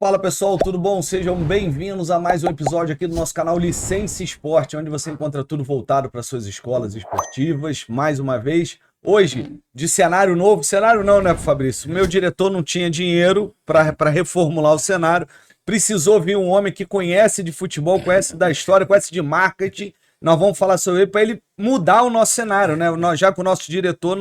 Fala pessoal, tudo bom? Sejam bem-vindos a mais um episódio aqui do nosso canal Licença Esporte, onde você encontra tudo voltado para suas escolas esportivas. Mais uma vez, hoje, de cenário novo. Cenário não, né, Fabrício? O meu diretor não tinha dinheiro para reformular o cenário. Precisou vir um homem que conhece de futebol, conhece da história, conhece de marketing. Nós vamos falar sobre ele para ele mudar o nosso cenário, né? Já que o nosso diretor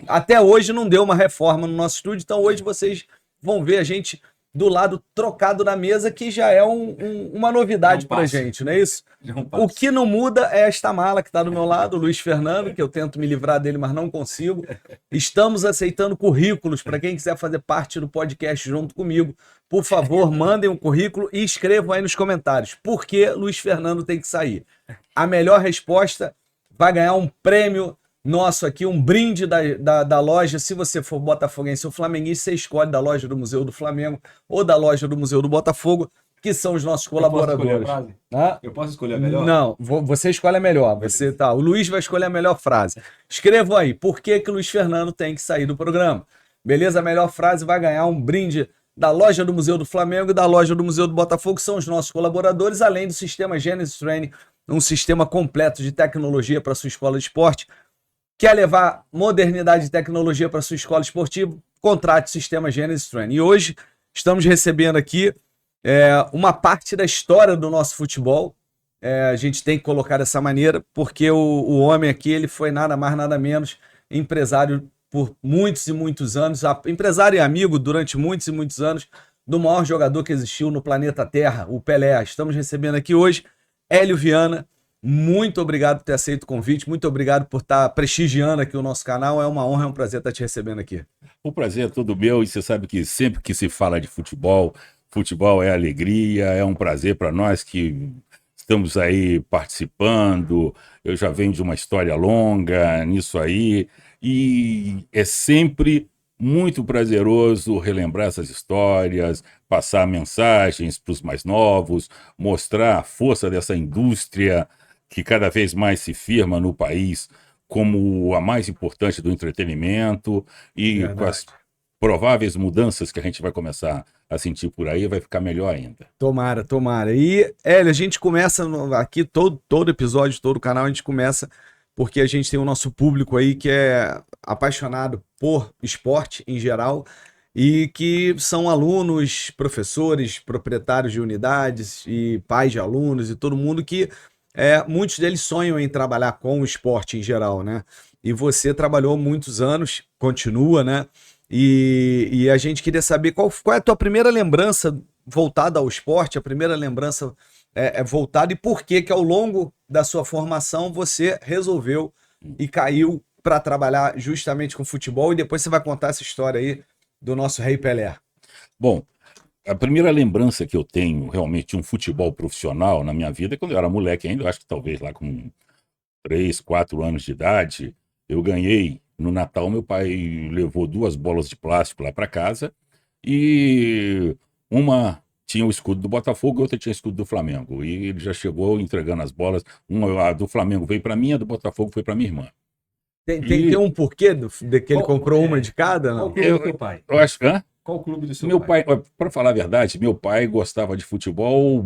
até hoje não deu uma reforma no nosso estúdio, então hoje vocês vão ver a gente do lado trocado na mesa, que já é uma novidade pra gente, não é isso? O que não muda é esta mala que está do meu lado, o Luiz Fernando, que eu tento me livrar dele, mas não consigo. Estamos aceitando currículos para quem quiser fazer parte do podcast junto comigo. Por favor, mandem um currículo e escrevam aí nos comentários por que Luiz Fernando tem que sair. A melhor resposta vai ganhar um prêmio nosso aqui, um brinde da loja. Se você for botafoguense ou flamenguista, você escolhe da loja do Museu do Flamengo ou da loja do Museu do Botafogo, que são os nossos colaboradores. Eu posso escolher a melhor? Não, você escolhe a melhor. O Luiz vai escolher a melhor frase. Escrevam aí, por que o Luiz Fernando tem que sair do programa? Beleza? A melhor frase vai ganhar um brinde da loja do Museu do Flamengo e da loja do Museu do Botafogo, que são os nossos colaboradores, além do sistema Genesis Training, um sistema completo de tecnologia para sua escola de esporte. Quer levar modernidade e tecnologia para sua escola esportiva? Contrate o sistema Genesis Training. E hoje estamos recebendo aqui uma parte da história do nosso futebol. A gente tem que colocar dessa maneira, porque o homem aqui ele foi nada mais, nada menos empresário por muitos e muitos anos, empresário e amigo durante muitos e muitos anos do maior jogador que existiu no planeta Terra, o Pelé. Estamos recebendo aqui hoje Hélio Viana. Muito obrigado por ter aceito o convite, muito obrigado por estar prestigiando aqui o nosso canal. É uma honra, é um prazer estar te recebendo aqui. O prazer é todo meu, e você sabe que sempre que se fala de futebol, futebol é alegria, é um prazer para nós que estamos aí participando. Eu já venho de uma história longa nisso aí, e é sempre muito prazeroso relembrar essas histórias, passar mensagens para os mais novos, mostrar a força dessa indústria que cada vez mais se firma no país como a mais importante do entretenimento, e Verdade. com as prováveis mudanças que a gente vai começar a sentir por aí, vai ficar melhor ainda. Tomara, tomara. E, Hélio, a gente começa aqui, todo episódio, todo canal, a gente começa porque a gente tem o nosso público aí que é apaixonado por esporte em geral e que são alunos, professores, proprietários de unidades e pais de alunos e todo mundo que muitos deles sonham em trabalhar com o esporte em geral, né? E você trabalhou muitos anos, continua, né? E a gente queria saber qual é a tua primeira lembrança voltada ao esporte, a primeira lembrança voltada, e por que ao longo da sua formação você resolveu e caiu para trabalhar justamente com futebol, e depois você vai contar essa história aí do nosso Rei Pelé. Bom, a primeira lembrança que eu tenho realmente de um futebol profissional na minha vida é quando eu era moleque ainda, eu acho que talvez lá com 3, 4 anos de idade, eu ganhei no Natal. Meu pai levou 2 bolas de plástico lá para casa, e uma tinha o escudo do Botafogo e outra tinha o escudo do Flamengo, e ele já chegou entregando as bolas. A do Flamengo veio para mim, a do Botafogo foi para minha irmã. Tem um porquê de que ele comprou uma de cada? Não? Qual clube do teu pai? Eu acho que... Qual clube do seu Meu pai, para falar a verdade, meu pai gostava de futebol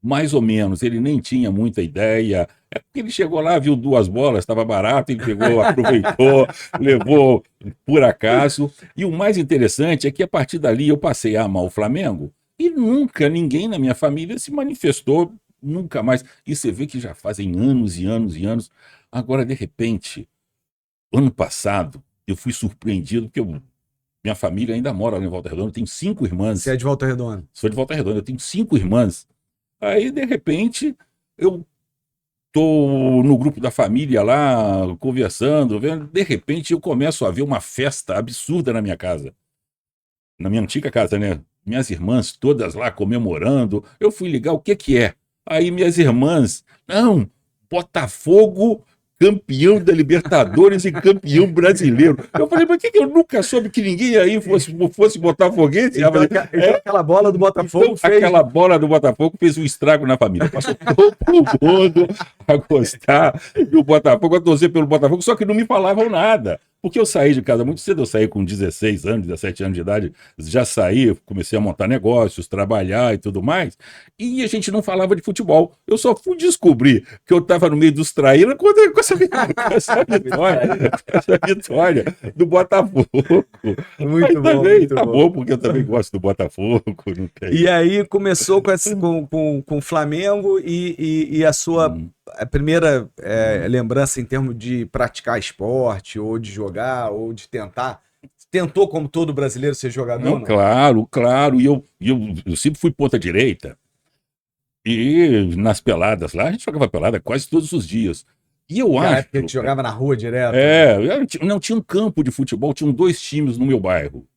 mais ou menos, ele nem tinha muita ideia. É porque ele chegou lá, viu 2 bolas, estava barato, ele pegou, aproveitou, levou por acaso. E o mais interessante é que a partir dali eu passei a amar o Flamengo, e nunca ninguém na minha família se manifestou, nunca mais. E você vê que já fazem anos e anos e anos. Agora, de repente, ano passado, eu fui surpreendido, porque minha família ainda mora lá em Volta Redonda, eu tenho 5 irmãs. Você é de Volta Redonda? Sou de Volta Redonda, eu tenho 5 irmãs. Aí, de repente, eu tô no grupo da família lá, conversando, vendo, de repente eu começo a ver uma festa absurda na minha casa. Na minha antiga casa, né? Minhas irmãs todas lá comemorando. Eu fui ligar, o que é? Aí minhas irmãs, não, Botafogo campeão da Libertadores e campeão brasileiro. Eu falei, mas que eu nunca soube que ninguém aí fosse botafoguense? Então, aquela bola do Botafogo então, aquela bola do Botafogo fez um estrago na família. Passou todo mundo a gostar do Botafogo, a torcer pelo Botafogo, só que não me falavam nada. Porque eu saí de casa muito cedo, eu saí com 16 anos, 17 anos de idade, já saí, comecei a montar negócios, trabalhar e tudo mais, e a gente não falava de futebol. Eu só fui descobrir que eu estava no meio dos traíras com essa vitória do Botafogo. Muito bom, também, muito tá bom. bom, porque eu também gosto do Botafogo. Não tem. E aí começou com o Flamengo e a sua a primeira lembrança em termos de praticar esporte, ou de jogar, ou de tentar. Tentou, como todo brasileiro, ser jogador? Não, claro, claro. E eu sempre fui ponta direita. E nas peladas lá, a gente jogava pelada quase todos os dias. E eu acho. Época que a gente jogava na rua direto. Não tinha um campo de futebol, tinham 2 times no meu bairro.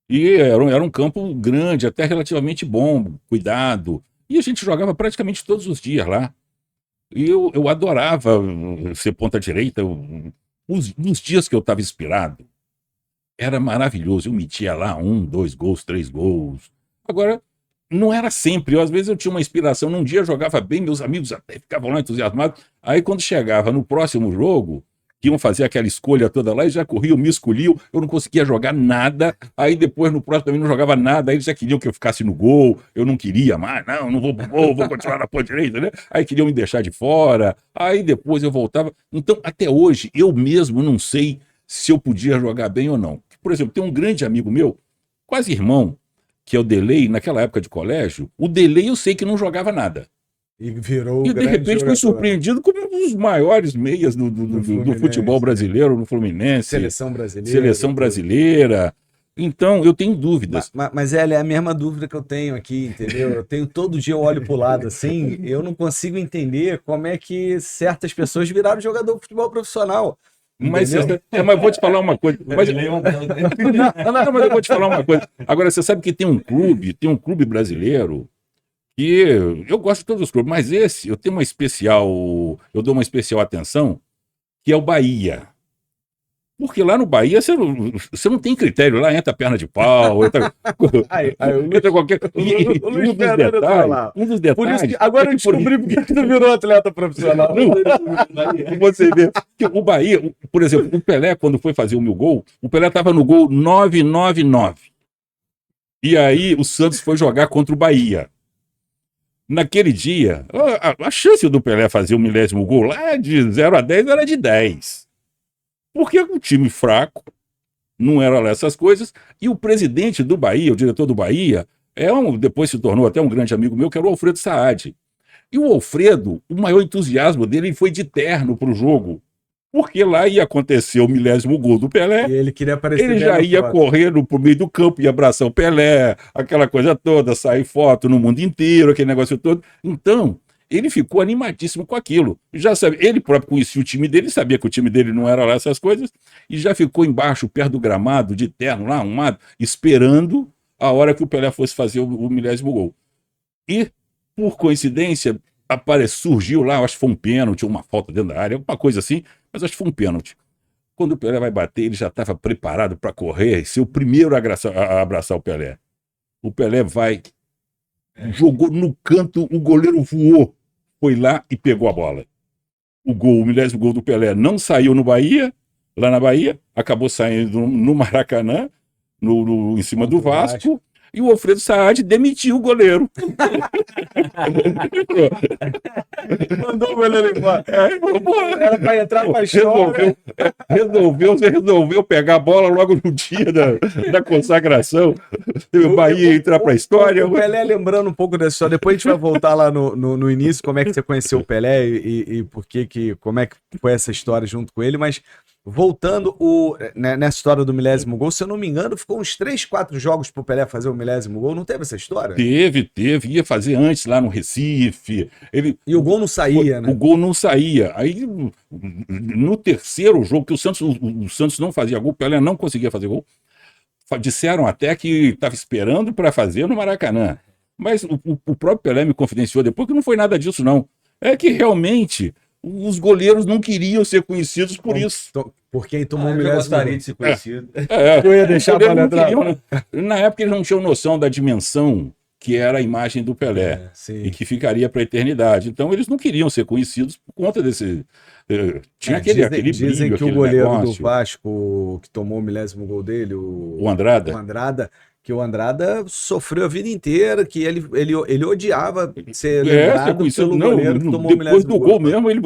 E era um campo grande, até relativamente bom, cuidado. E a gente jogava praticamente todos os dias lá. E eu adorava ser ponta direita. Nos dias que eu estava inspirado, era maravilhoso. Eu metia lá 1, 2 gols, 3 gols. Agora, não era sempre. Às vezes eu tinha uma inspiração. Num dia eu jogava bem, meus amigos até ficavam lá entusiasmados. Aí quando chegava no próximo jogo, que iam fazer aquela escolha toda lá, e já corriam, me escolhiam, eu não conseguia jogar nada. Aí depois no próximo também não jogava nada. Aí eles já queriam que eu ficasse no gol. Eu não queria mais. Não vou pro gol, vou continuar na ponta direita, né? Aí queriam me deixar de fora. Aí depois eu voltava. Então, até hoje, eu mesmo não sei se eu podia jogar bem ou não. Por exemplo, tem um grande amigo meu, quase irmão, que é o Delay, naquela época de colégio. O Delay eu sei que não jogava nada. E virou E de repente fui surpreendido como um dos maiores meias do futebol brasileiro, no Fluminense. Seleção brasileira. Então, eu tenho dúvidas. Mas é a mesma dúvida que eu tenho aqui, entendeu? Eu tenho todo dia, eu olho pro lado assim, eu não consigo entender como é que certas pessoas viraram jogador de futebol profissional. Mas eu vou te falar uma coisa. Mas eu vou te falar uma coisa. Agora, você sabe que tem um clube brasileiro que eu gosto de todos os clubes, mas esse eu dou uma especial atenção, que é o Bahia. Porque lá no Bahia você não tem critério, lá entra perna de pau, entra qualquer. Um dos detalhes. Por isso que agora eu descobri porque tu virou atleta profissional. Você vê que o Bahia, por exemplo, o Pelé, quando foi fazer o 1000 gol, o Pelé estava no gol 999. E aí o Santos foi jogar contra o Bahia. Naquele dia, a chance do Pelé fazer o 1000º gol lá de 0 a 10 era de 10. Porque o time fraco, não era lá essas coisas, e o presidente do Bahia, o diretor do Bahia, depois se tornou até um grande amigo meu, que era o Alfredo Saad. E o Alfredo, o maior entusiasmo dele foi de terno para o jogo. Porque lá ia acontecer o 1000º gol do Pelé. E ele queria aparecer. Ele já ia correndo pro meio do campo e abraçar o Pelé, aquela coisa toda, sair foto no mundo inteiro, aquele negócio todo. Então, ele ficou animadíssimo com aquilo. Já sabe, ele próprio conhecia o time dele, sabia que o time dele não era lá essas coisas, e já ficou embaixo, perto do gramado, de terno, lá arrumado, esperando a hora que o Pelé fosse fazer o 1000º gol. E, por coincidência, surgiu lá, acho que foi um pênalti, uma falta dentro da área, alguma coisa assim, mas acho que foi um pênalti. Quando o Pelé vai bater, ele já estava preparado para correr, ser o primeiro a abraçar o Pelé. O Pelé jogou no canto, o goleiro voou, foi lá e pegou a bola. O 1000º gol do Pelé não saiu no Bahia, lá na Bahia, acabou saindo no Maracanã, em cima do Vasco. E o Alfredo Saad demitiu o goleiro. Mandou o goleiro embora. Era para entrar para a história. Resolveu pegar a bola logo no dia da consagração. O Bahia entrar para a história. O Pelé, lembrando um pouco dessa história, depois a gente vai voltar lá no início, como é que você conheceu o Pelé e como é que foi essa história junto com ele, mas voltando nessa história do 1000º gol, se eu não me engano, ficou uns 3, 4 jogos pro Pelé fazer o 1000º gol, não teve essa história? Teve, ia fazer antes lá no Recife. E o gol não saía, né? O gol não saía. Aí, no terceiro jogo, que o Santos não fazia gol, o Pelé não conseguia fazer gol, disseram até que estava esperando para fazer no Maracanã. Mas o próprio Pelé me confidenciou depois que não foi nada disso, não. É que realmente os goleiros não queriam ser conhecidos por isso. Por quem tomou eu gostaria de ser conhecido. Eu ia deixar a bola entrar. Na época eles não tinham noção da dimensão que era a imagem do Pelé e que ficaria para a eternidade. Então eles não queriam ser conhecidos por conta desse... Tinha aquele dizem brilho, que o goleiro do Vasco, que tomou o milésimo gol dele, O Andrada. o Andrada, que o Andrada sofreu a vida inteira, que ele odiava ser lembrado pelo goleiro que tomou o depois milésimo do gol gol. mesmo, ele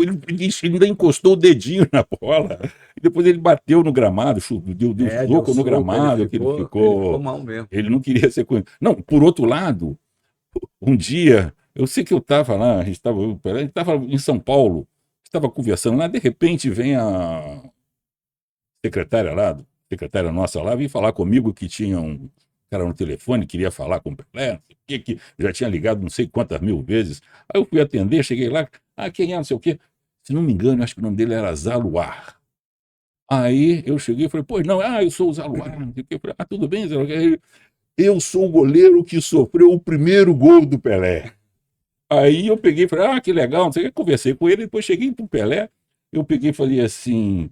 ainda encostou o dedinho na bola. E depois ele bateu no gramado, deu soco no gramado, que ele ficou mal mesmo. Ele não queria ser conhecido. Não, por outro lado, um dia, eu sei que eu estava lá, a gente estava em São Paulo, estava conversando lá, de repente vem a secretária nossa lá, veio falar comigo que tinha um cara no telefone, queria falar com o Pelé, não sei o que já tinha ligado não sei quantas mil vezes. Aí eu fui atender, cheguei lá, quem é, não sei o quê. Se não me engano, eu acho que o nome dele era Zaluar. Aí eu cheguei e falei, pois não, eu sou o Zaluar, não sei o quê. Eu falei, tudo bem, Zaluar? Eu sou o goleiro que sofreu o primeiro gol do Pelé. Aí eu peguei e falei, que legal, não sei o que, conversei com ele, depois cheguei pro Pelé, eu peguei e falei assim,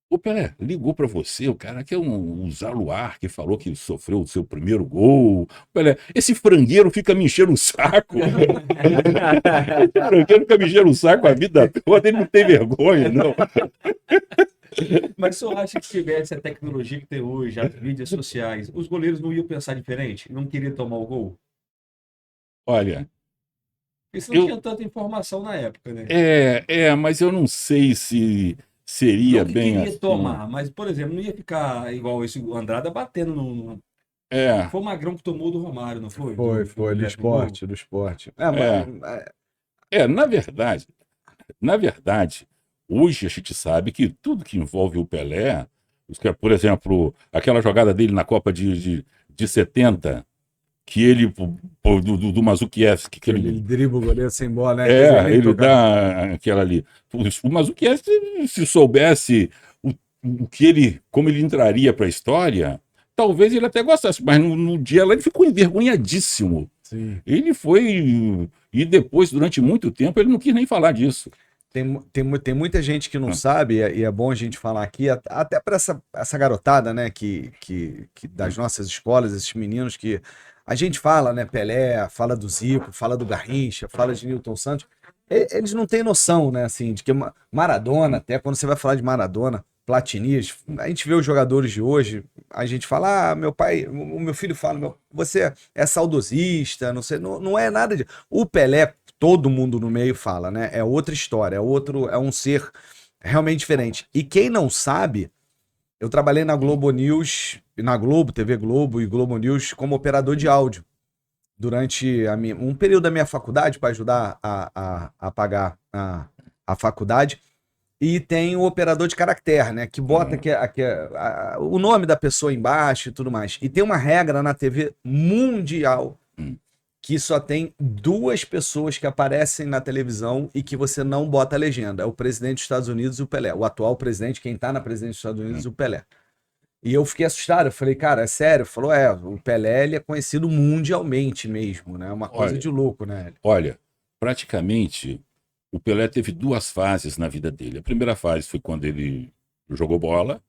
ô Pelé, ligou pra você, o cara que é um Zaluar, que falou que sofreu o seu primeiro gol. Pelé, esse frangueiro fica me enchendo o saco. Esse frangueiro fica me enchendo o saco a vida toda, ele não tem vergonha, não. Mas o senhor acha que se tivesse a tecnologia que tem hoje, as mídias sociais, os goleiros não iam pensar diferente? Não queriam tomar o gol? Olha... Porque não tinha tanta informação na época, né? Mas eu não sei se seria não bem queria assim. tomar, mas, por exemplo, não ia ficar igual esse Andrada batendo no... Foi o Magrão que tomou do Romário, não foi? Foi, do esporte. Na verdade, hoje a gente sabe que tudo que envolve o Pelé, por exemplo, aquela jogada dele na Copa de 70, que ele, do Mazukiewicz, que ele dribla o goleiro sem bola, né? Ele dá aquela ali. O Mazukiewicz, se soubesse como ele entraria para a história, talvez ele até gostasse, mas no dia lá ele ficou envergonhadíssimo. Sim. Ele foi, e depois, durante muito tempo, ele não quis nem falar disso. Tem muita gente que não sabe, e é bom a gente falar aqui, até para essa garotada, né, que das nossas escolas, esses meninos que a gente fala, né, Pelé, fala do Zico, fala do Garrincha, fala de Nilton Santos, eles não têm noção, né, assim, de que Maradona, até quando você vai falar de Maradona, Platini, a gente vê os jogadores de hoje, a gente fala, meu pai, o meu filho fala, você é saudosista, não sei, não é nada disso. O Pelé, todo mundo no meio fala, né, é outra história, é um ser realmente diferente. E quem não sabe, eu trabalhei na Globo News, na Globo, TV Globo e Globo News como operador de áudio durante um período da minha faculdade para ajudar a pagar a faculdade. E tem o operador de caractere, né? Que bota o nome da pessoa embaixo e tudo mais. E tem uma regra na TV mundial que só tem 2 pessoas que aparecem na televisão e que você não bota a legenda. É o presidente dos Estados Unidos e o Pelé. O atual presidente, quem tá na presidência dos Estados Unidos, o Pelé. E eu fiquei assustado. Eu falei, cara, é sério? Falou, o Pelé ele é conhecido mundialmente mesmo, né? É uma coisa de louco, né? Olha, praticamente... O Pelé teve 2 fases na vida dele. A primeira fase foi quando ele jogou bola,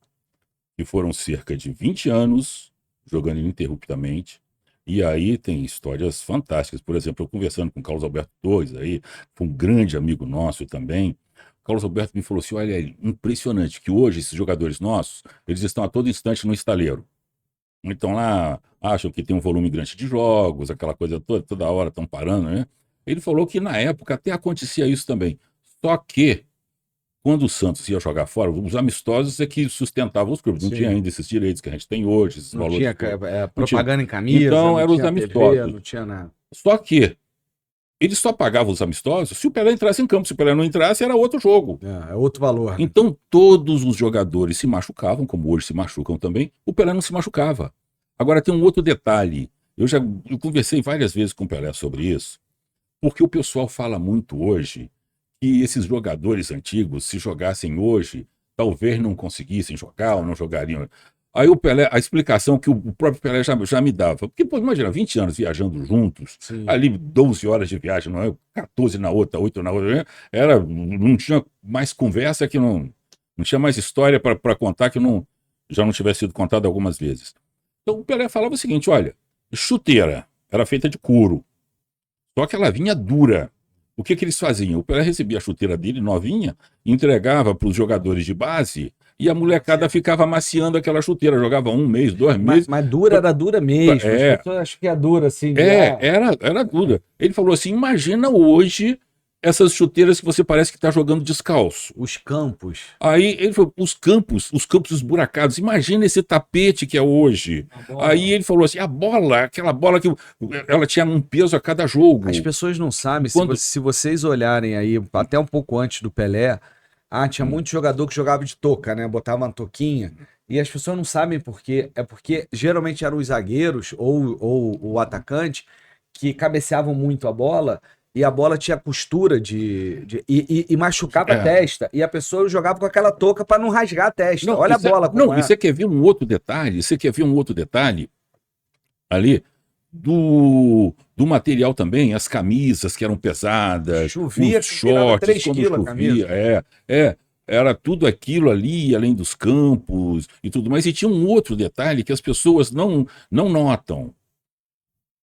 e foram cerca de 20 anos jogando ininterruptamente. E aí tem histórias fantásticas. Por exemplo, eu conversando com o Carlos Alberto Torres, aí, foi um grande amigo nosso também. O Carlos Alberto me falou assim, olha, é impressionante que hoje esses jogadores nossos, eles estão a todo instante no estaleiro. Então lá, acham que tem um volume grande de jogos, aquela coisa toda hora estão parando, né? Ele falou que na época até acontecia isso também. Só que, quando o Santos ia jogar fora, os amistosos é que sustentavam os clubes. Não tinha ainda esses direitos que a gente tem hoje, esses valores. Não tinha propaganda em camisa, então eram os amistosos. TV, não tinha nada. Só que eles só pagavam os amistosos se o Pelé entrasse em campo. Se o Pelé não entrasse, era outro jogo. É outro valor. Né? Então todos os jogadores se machucavam, como hoje se machucam também. O Pelé não se machucava. Agora tem um outro detalhe. Eu conversei várias vezes com o Pelé sobre isso. Porque o pessoal fala muito hoje que esses jogadores antigos, se jogassem hoje, talvez não conseguissem jogar ou não jogariam. Aí o Pelé, a explicação que o próprio Pelé já me dava. Porque, pô, imagina, 20 anos viajando juntos, Sim. Ali 12 horas de viagem, não é? 14 na outra, 8 na outra. Não tinha mais conversa que não tinha mais história para contar que já não tivesse sido contada algumas vezes. Então o Pelé falava o seguinte, olha, chuteira era feita de couro. Só que ela vinha dura. O que eles faziam? O Pelé recebia a chuteira dele novinha, entregava para os jogadores de base e a molecada ficava amaciando aquela chuteira, jogava 1 mês, 2 meses. Mas dura era dura mesmo. É. As pessoas acham que é dura, assim. Era dura. Ele falou assim: imagina hoje essas chuteiras que você parece que está jogando descalço. Os campos. Aí ele falou: os campos esburacados, imagina esse tapete que é hoje. Aí ele falou assim: a bola, aquela bola que ela tinha um peso a cada jogo. As pessoas não sabem, Quando- se vocês olharem aí, até um pouco antes do Pelé, tinha muito jogador que jogava de touca, né? Botava uma touquinha. E as pessoas não sabem por quê. É porque geralmente eram os zagueiros ou o atacante que cabeceavam muito a bola e a bola tinha costura e machucava a testa. E a pessoa jogava com aquela touca para não rasgar a testa. Olha a bola como Não, e você quer ver um outro detalhe? Você quer ver um outro detalhe ali? Do material também, as camisas que eram pesadas, Chovia, os que virava shorts, 3 quando quilos a camisa. chovia, era tudo aquilo ali, além dos campos e tudo mais. E tinha um outro detalhe que as pessoas não notam.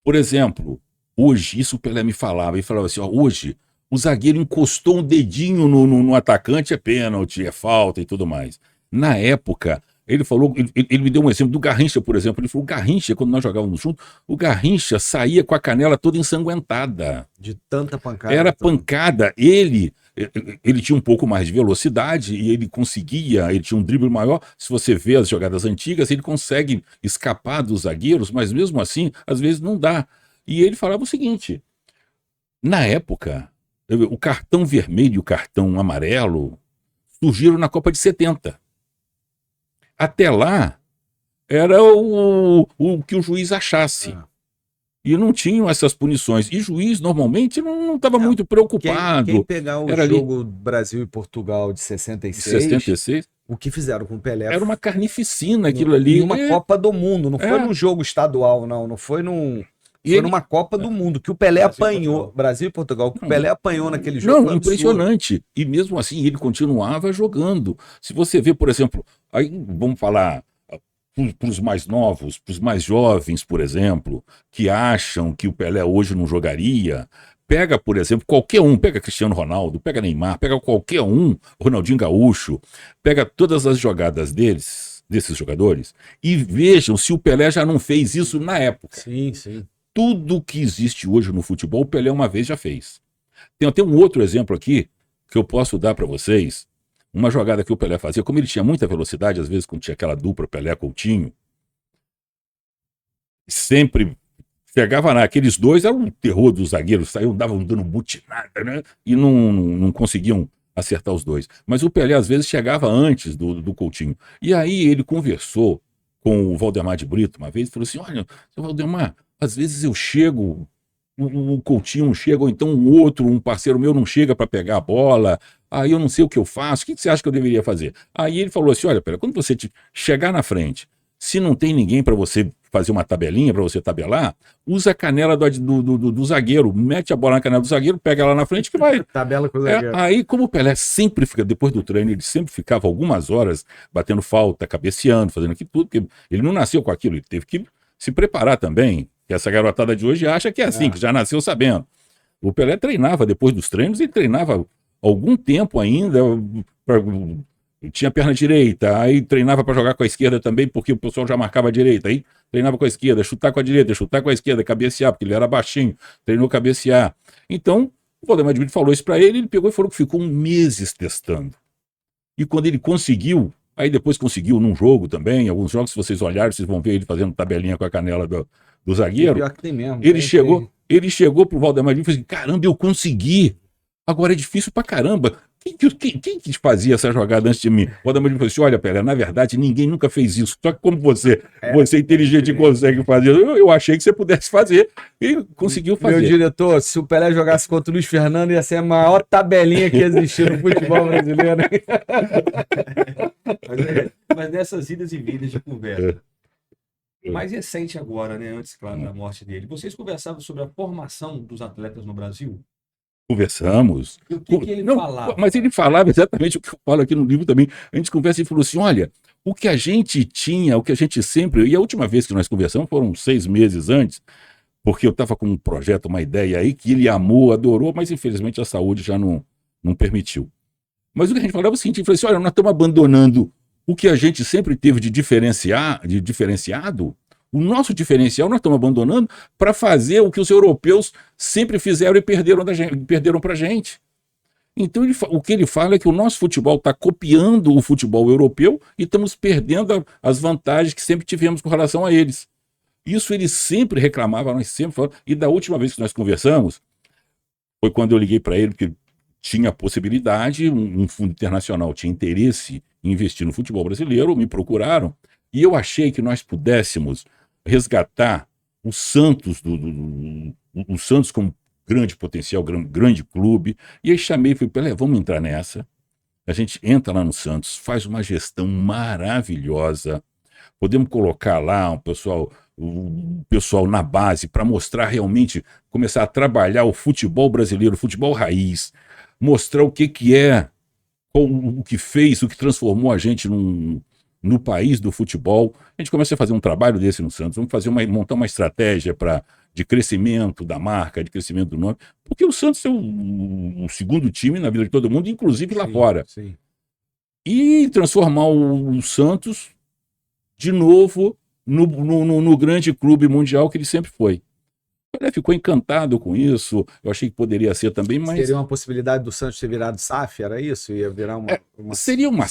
Por exemplo, hoje, isso o Pelé me falava, ele falava assim, ó, hoje o zagueiro encostou um dedinho no atacante, é pênalti, é falta e tudo mais. Na época, ele falou, ele me deu um exemplo do Garrincha, por exemplo. Ele falou: o Garrincha, quando nós jogávamos juntos, o Garrincha saía com a canela toda ensanguentada. De tanta pancada. Era pancada. Ele tinha um pouco mais de velocidade e ele tinha um drible maior. Se você vê as jogadas antigas, ele consegue escapar dos zagueiros, mas mesmo assim, às vezes não dá. E ele falava o seguinte: na época, o cartão vermelho e o cartão amarelo surgiram na Copa de 70. Até lá, era o que o juiz achasse. E não tinham essas punições. E juiz, normalmente, não estava muito preocupado. Quem pegar o jogo Brasil e Portugal de 66, o que fizeram com o Pelé... Era uma carnificina aquilo ali. Em uma Copa do Mundo, não foi num jogo estadual, não foi num... Foi numa Copa do Mundo, que o Pelé apanhou, Brasil e Portugal, que o Pelé apanhou naquele jogo. Não, impressionante. E mesmo assim, ele continuava jogando. Se você vê, por exemplo, aí vamos falar para os mais novos, para os mais jovens, por exemplo, que acham que o Pelé hoje não jogaria, pega, por exemplo, qualquer um, pega Cristiano Ronaldo, pega Neymar, pega qualquer um, Ronaldinho Gaúcho, pega todas as jogadas desses jogadores, e vejam se o Pelé já não fez isso na época. Sim, sim. Tudo que existe hoje no futebol, o Pelé uma vez já fez. Tem até um outro exemplo aqui que eu posso dar para vocês. Uma jogada que o Pelé fazia, como ele tinha muita velocidade, às vezes quando tinha aquela dupla Pelé-Coutinho, sempre chegava lá, aqueles dois eram o terror dos zagueiros, davam dando butinada, né? E não conseguiam acertar os dois. Mas o Pelé às vezes chegava antes do Coutinho. E aí ele conversou com o Valdemar de Brito uma vez e falou assim: olha, seu Valdemar, às vezes eu chego, o Coutinho não chega, ou então um parceiro meu não chega para pegar a bola, aí eu não sei o que eu faço, o que você acha que eu deveria fazer? Aí ele falou assim: olha, Pelé, quando você chegar na frente, se não tem ninguém para você fazer uma tabelinha, para você tabelar, usa a canela do zagueiro, mete a bola na canela do zagueiro, pega ela na frente que vai. Tabela com o zagueiro. Aí, como o Pelé sempre fica, depois do treino, ele sempre ficava algumas horas batendo falta, cabeceando, fazendo aquilo tudo, porque ele não nasceu com aquilo, ele teve que se preparar também. Que essa garotada de hoje acha que é assim, que já nasceu sabendo. O Pelé treinava depois dos treinos, ele treinava algum tempo ainda, tinha perna direita, aí treinava para jogar com a esquerda também, porque o pessoal já marcava a direita, aí treinava com a esquerda, chutar com a direita, chutar com a esquerda, cabecear, porque ele era baixinho, treinou cabecear. Então, o Valdemar de Brito falou isso para ele pegou e falou que ficou meses testando. E quando ele conseguiu, aí depois conseguiu num jogo também, alguns jogos, se vocês olharem, vocês vão ver ele fazendo tabelinha com a canela do zagueiro. Pior que tem mesmo. Ele chegou pro Valdemar de Brito e falou assim: caramba, eu consegui. Agora é difícil pra caramba. Quem que fazia essa jogada antes de mim? O Valdemar de Brito falou assim: olha, Pelé, na verdade, ninguém nunca fez isso. Só que como você é inteligente e consegue fazer, eu achei que você pudesse fazer. E conseguiu fazer. Meu diretor, se o Pelé jogasse contra o Luiz Fernando, ia ser a maior tabelinha que existia no futebol brasileiro. Mas nessas idas e vindas de conversa, mais recente agora, né? Antes, claro, da morte dele. Vocês conversavam sobre a formação dos atletas no Brasil? Conversamos. E o que ele falava? Mas ele falava exatamente o que eu falo aqui no livro também. A gente conversa e falou assim: olha, o que a gente tinha, o que a gente sempre... E a última vez que nós conversamos foram 6 meses antes, porque eu estava com um projeto, uma ideia aí, que ele amou, adorou, mas infelizmente a saúde já não permitiu. Mas o que a gente falava é o seguinte: ele falou assim: olha, nós estamos abandonando o que a gente sempre teve de diferenciado, o nosso diferencial nós estamos abandonando para fazer o que os europeus sempre fizeram e perderam para a gente. Então, o que ele fala é que o nosso futebol está copiando o futebol europeu e estamos perdendo as vantagens que sempre tivemos com relação a eles. Isso ele sempre reclamava, nós sempre falamos. E da última vez que nós conversamos, foi quando eu liguei para ele, porque tinha possibilidade, um fundo internacional tinha interesse em investir no futebol brasileiro, me procuraram, e eu achei que nós pudéssemos resgatar o Santos, o Santos como grande potencial, grande clube, e aí chamei e falei, Pelé, vamos entrar nessa, a gente entra lá no Santos, faz uma gestão maravilhosa, podemos colocar lá o pessoal na base para mostrar realmente, começar a trabalhar o futebol brasileiro, o futebol raiz, mostrar o que é, o que fez, o que transformou a gente no país do futebol. A gente começa a fazer um trabalho desse no Santos, vamos montar uma estratégia de crescimento da marca, de crescimento do nome, porque o Santos é o segundo time na vida de todo mundo, inclusive lá fora. Sim. E transformar o Santos de novo no grande clube mundial que ele sempre foi. Ele ficou encantado com isso, eu achei que poderia ser também, mas... Seria uma possibilidade do Santos ter virado SAF, era isso? Ia virar seria uma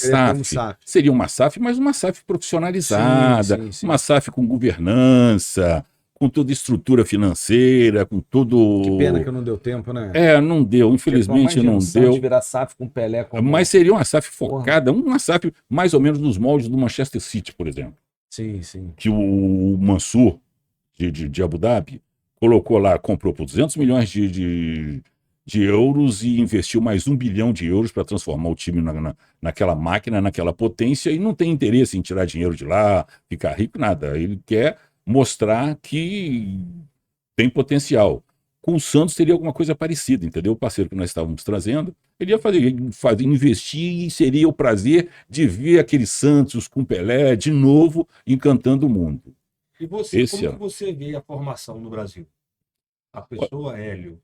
SAF, mas uma SAF profissionalizada, sim. uma SAF com governança, com toda estrutura financeira, com tudo... Que pena que não deu tempo, né? Não deu, infelizmente não deu. Virar SAF com Pelé. Mas seria uma SAF focada, uma SAF mais ou menos nos moldes do Manchester City, por exemplo. Sim. Que o Mansur, de Abu Dhabi, colocou lá, comprou por 200 milhões de euros e investiu mais 1 bilhão de euros para transformar o time naquela máquina, naquela potência, e não tem interesse em tirar dinheiro de lá, ficar rico, nada. Ele quer mostrar que tem potencial. Com o Santos teria alguma coisa parecida, entendeu? O parceiro que nós estávamos trazendo, ele ia investir e seria o prazer de ver aquele Santos com Pelé de novo encantando o mundo. E você, como que você vê a formação no Brasil? A pessoa, Hélio,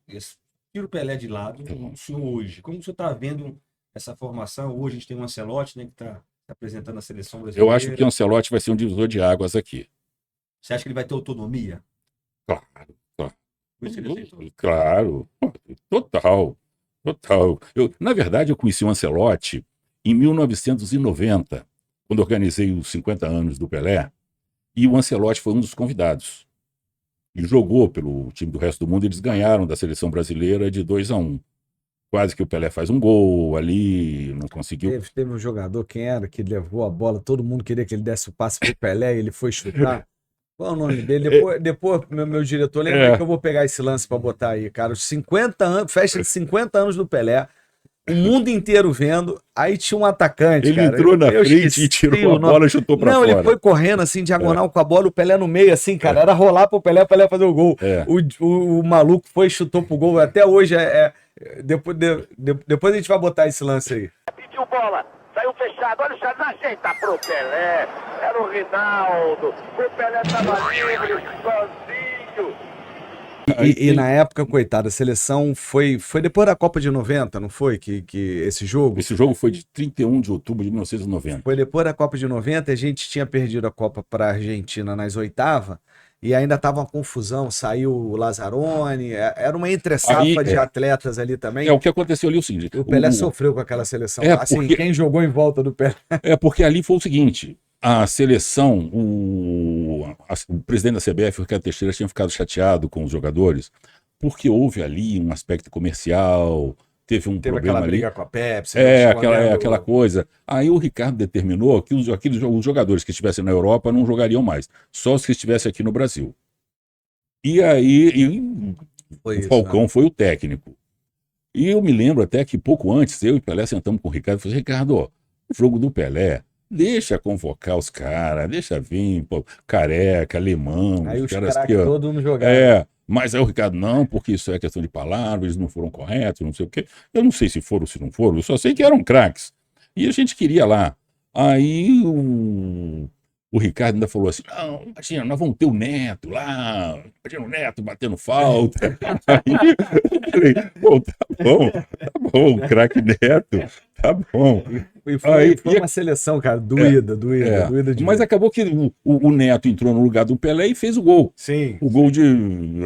tira o Pelé de lado, o senhor hoje, como você está vendo essa formação? Hoje a gente tem um Ancelotti, né, que está apresentando a seleção brasileira. Eu acho que o Ancelotti vai ser um divisor de águas aqui. Você acha que ele vai ter autonomia? Claro. Por isso que ele aceitou. Claro, total. Na verdade, eu conheci o Ancelotti em 1990, quando organizei os 50 anos do Pelé, e o Ancelotti foi um dos convidados. E jogou pelo time do resto do mundo, eles ganharam da seleção brasileira de 2-1. Quase que o Pelé faz um gol ali, não conseguiu. Teve um jogador, quem era, que levou a bola, todo mundo queria que ele desse o passe pro Pelé, e ele foi chutar. Qual é o nome dele? Depois meu diretor, lembra que eu vou pegar esse lance para botar aí, cara. Os 50 anos, festa de 50 anos do Pelé, o mundo inteiro vendo, aí tinha um atacante, ele cara. Entrou na frente e tirou a bola e chutou pra fora. Não, ele foi correndo assim, diagonal com a bola, o Pelé no meio, assim, cara. Era rolar pro Pelé, o Pelé fazer o gol. O maluco foi e chutou pro gol. Até hoje, depois a gente vai botar esse lance aí. Pediu bola, saiu fechado, olha o Charles, ajeita pro Pelé. Era o Rinaldo, o Pelé tava livre, sozinho. E na época, coitada, a seleção foi depois da Copa de 90, não foi? Que esse jogo? Esse jogo foi de 31 de outubro de 1990. Foi depois da Copa de 90, a gente tinha perdido a Copa para a Argentina nas oitavas, e ainda tava uma confusão, saiu o Lazzaroni, era uma entre-safra de atletas ali também. O que aconteceu ali é o seguinte... O Pelé sofreu com aquela seleção. Quem jogou em volta do Pelé. Porque ali foi o seguinte, a seleção, o presidente da CBF, o Ricardo Teixeira, tinha ficado chateado com os jogadores, porque houve ali um aspecto comercial, teve problema aquela briga ali. com a Pepsi. Aquela coisa. Aí o Ricardo determinou que os jogadores que estivessem na Europa não jogariam mais, só os que estivessem aqui no Brasil. E aí o Falcão foi o técnico. E eu me lembro até que pouco antes, eu e Pelé sentamos com o Ricardo e falei, Ricardo, o jogo do Pelé, deixa convocar os caras, deixa vir, Careca, Alemão. Aí os caras caras que todos não jogaram. Mas aí o Ricardo, não, porque isso é questão de palavras, eles não foram corretos, não sei o quê. Eu não sei se foram ou se não foram, eu só sei que eram craques. E a gente queria lá. Aí o Ricardo ainda falou assim, não, imagina, nós vamos ter o Neto lá, imagina o Neto batendo falta. Aí eu falei, tá bom, o craque Neto, tá bom. foi uma seleção, cara, doída demais. Mas acabou que o Neto entrou no lugar do Pelé e fez o gol. Sim. O gol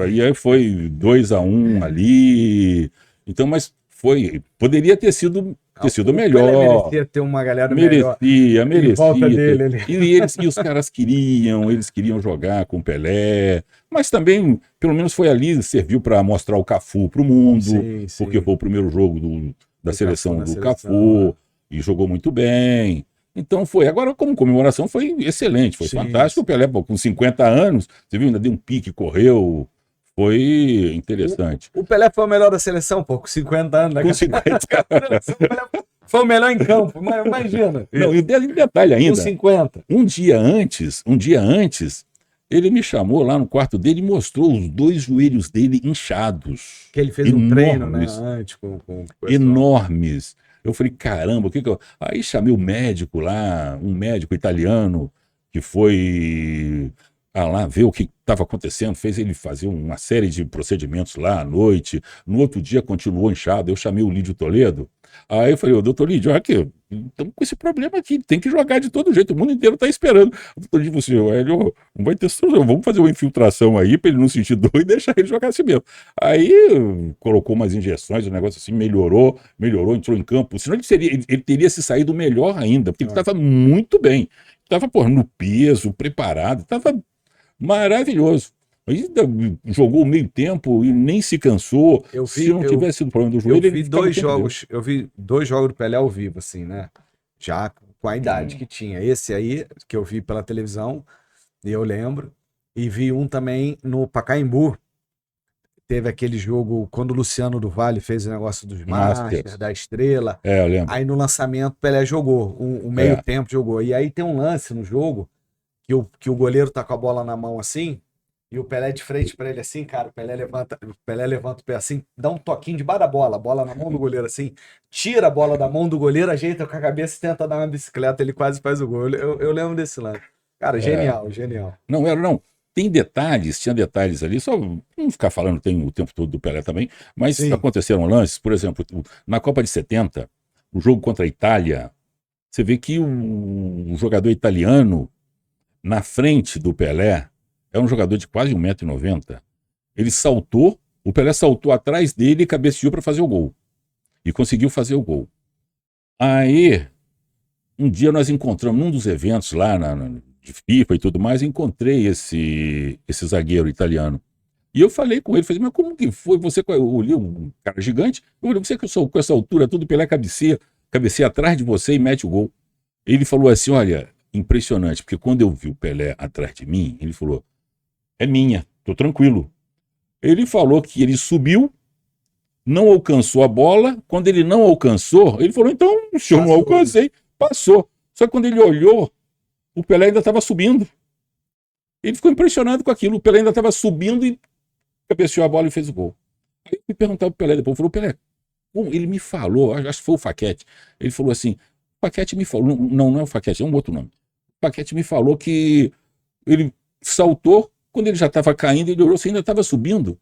aí foi 2-1 ali. Então, mas poderia ter sido melhor. Pelé merecia ter uma galera melhor. Merecia. Em volta dele ali. E os caras queriam jogar com o Pelé. Mas também, pelo menos foi ali, serviu para mostrar o Cafu para o mundo, sim. porque foi o primeiro jogo da seleção do Cafu, e jogou muito bem. Então foi. Agora, como comemoração, foi excelente, foi fantástico. O Pelé, com 50 anos, você viu, ainda deu um pique, correu. Foi interessante. O Pelé foi o melhor da seleção, pô, com 50 anos. Né? Com 50 anos. Foi o melhor em campo, imagina. Não, e detalhe ainda. Com 50. Um dia antes, ele me chamou lá no quarto dele e mostrou os 2 joelhos dele inchados. Que ele fez um treino, né, antes com enormes. Eu falei, caramba, o que eu... Aí chamei o médico lá, um médico italiano, que foi lá ver o que estava acontecendo, fez ele fazer uma série de procedimentos lá à noite. No outro dia continuou inchado. Eu chamei o Lídio Toledo. Aí eu falei, doutor Lídio, olha aqui, estamos com esse problema aqui, tem que jogar de todo jeito, o mundo inteiro está esperando. O doutor Lídio falou assim, Hélio, não vai ter solução, vamos fazer uma infiltração aí para ele não sentir dor e deixar ele jogar assim mesmo. Aí colocou umas injeções, o negócio assim melhorou, entrou em campo, senão ele teria se saído melhor ainda, porque ele estava muito bem, estava no peso, preparado, estava maravilhoso. Ainda jogou o meio tempo e nem se cansou. Se não tivesse sido problema do joelho, eu vi 2 jogos. Eu vi 2 jogos do Pelé ao vivo, assim, né? Já com a idade que tinha. Esse aí, que eu vi pela televisão, e eu lembro. E vi um também no Pacaembu. Teve aquele jogo quando o Luciano do Vale fez o negócio dos Masters, da Estrela. Eu lembro. Aí no lançamento, o Pelé jogou. O meio tempo jogou. E aí tem um lance no jogo que o goleiro tá com a bola na mão assim. E o Pelé de frente pra ele assim, cara, o Pelé levanta o pé assim, dá um toquinho debaixo da bola na mão do goleiro assim, tira a bola da mão do goleiro, ajeita com a cabeça e tenta dar uma bicicleta, ele quase faz o gol. Eu lembro desse lance. Cara, genial. Não. Tinha detalhes ali, só não ficar falando tem o tempo todo do Pelé também, mas aconteceram lances, por exemplo, na Copa de 70, o jogo contra a Itália, você vê que o jogador italiano, na frente do Pelé, é um jogador de quase 1,90 m. Ele saltou, o Pelé saltou atrás dele e cabeceou para fazer o gol. E conseguiu fazer o gol. Aí, um dia nós encontramos, num dos eventos lá de FIFA e tudo mais, encontrei esse zagueiro italiano. E eu falei com ele, falei, mas como que foi? Eu olhei um cara gigante, eu olhei, você que com essa altura, tudo, Pelé cabeceia atrás de você e mete o gol. Ele falou assim, olha, impressionante, porque quando eu vi o Pelé atrás de mim, ele falou, é minha, tô tranquilo. Ele falou que ele subiu, não alcançou a bola. Quando ele não alcançou, ele falou, então, se eu não alcancei, passou. Só que quando ele olhou, o Pelé ainda estava subindo. Ele ficou impressionado com aquilo. O Pelé ainda estava subindo e cabeceou a bola e fez o gol. Aí eu fui perguntar pro Pelé depois, falou, Pelé, ele me falou, acho que foi o Faquete, ele falou assim, o Faquete me falou, não é o Faquete, é um outro nome. O Faquete me falou que ele saltou, quando ele já estava caindo, ele olhou, você ainda estava subindo.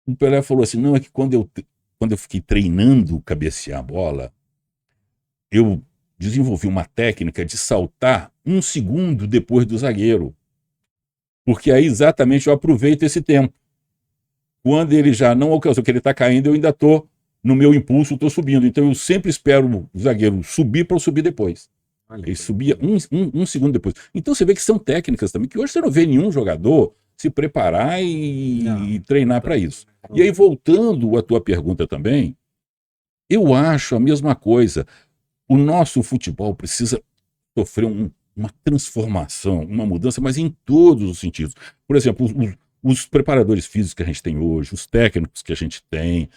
O Pelé falou assim, não, é que quando eu fiquei treinando cabecear a bola, eu desenvolvi uma técnica de saltar 1 segundo depois do zagueiro. Porque aí exatamente eu aproveito esse tempo. Quando ele já não alcançou, que ele está caindo, eu ainda estou no meu impulso, estou subindo. Então eu sempre espero o zagueiro subir para eu subir depois. Ele subia um segundo depois. Então você vê que são técnicas também, que hoje você não vê nenhum jogador se preparar e treinar para isso. E aí, voltando à tua pergunta também, eu acho a mesma coisa. O nosso futebol precisa sofrer uma transformação, uma mudança, mas em todos os sentidos. Por exemplo, os preparadores físicos que a gente tem hoje, os técnicos que a gente tem,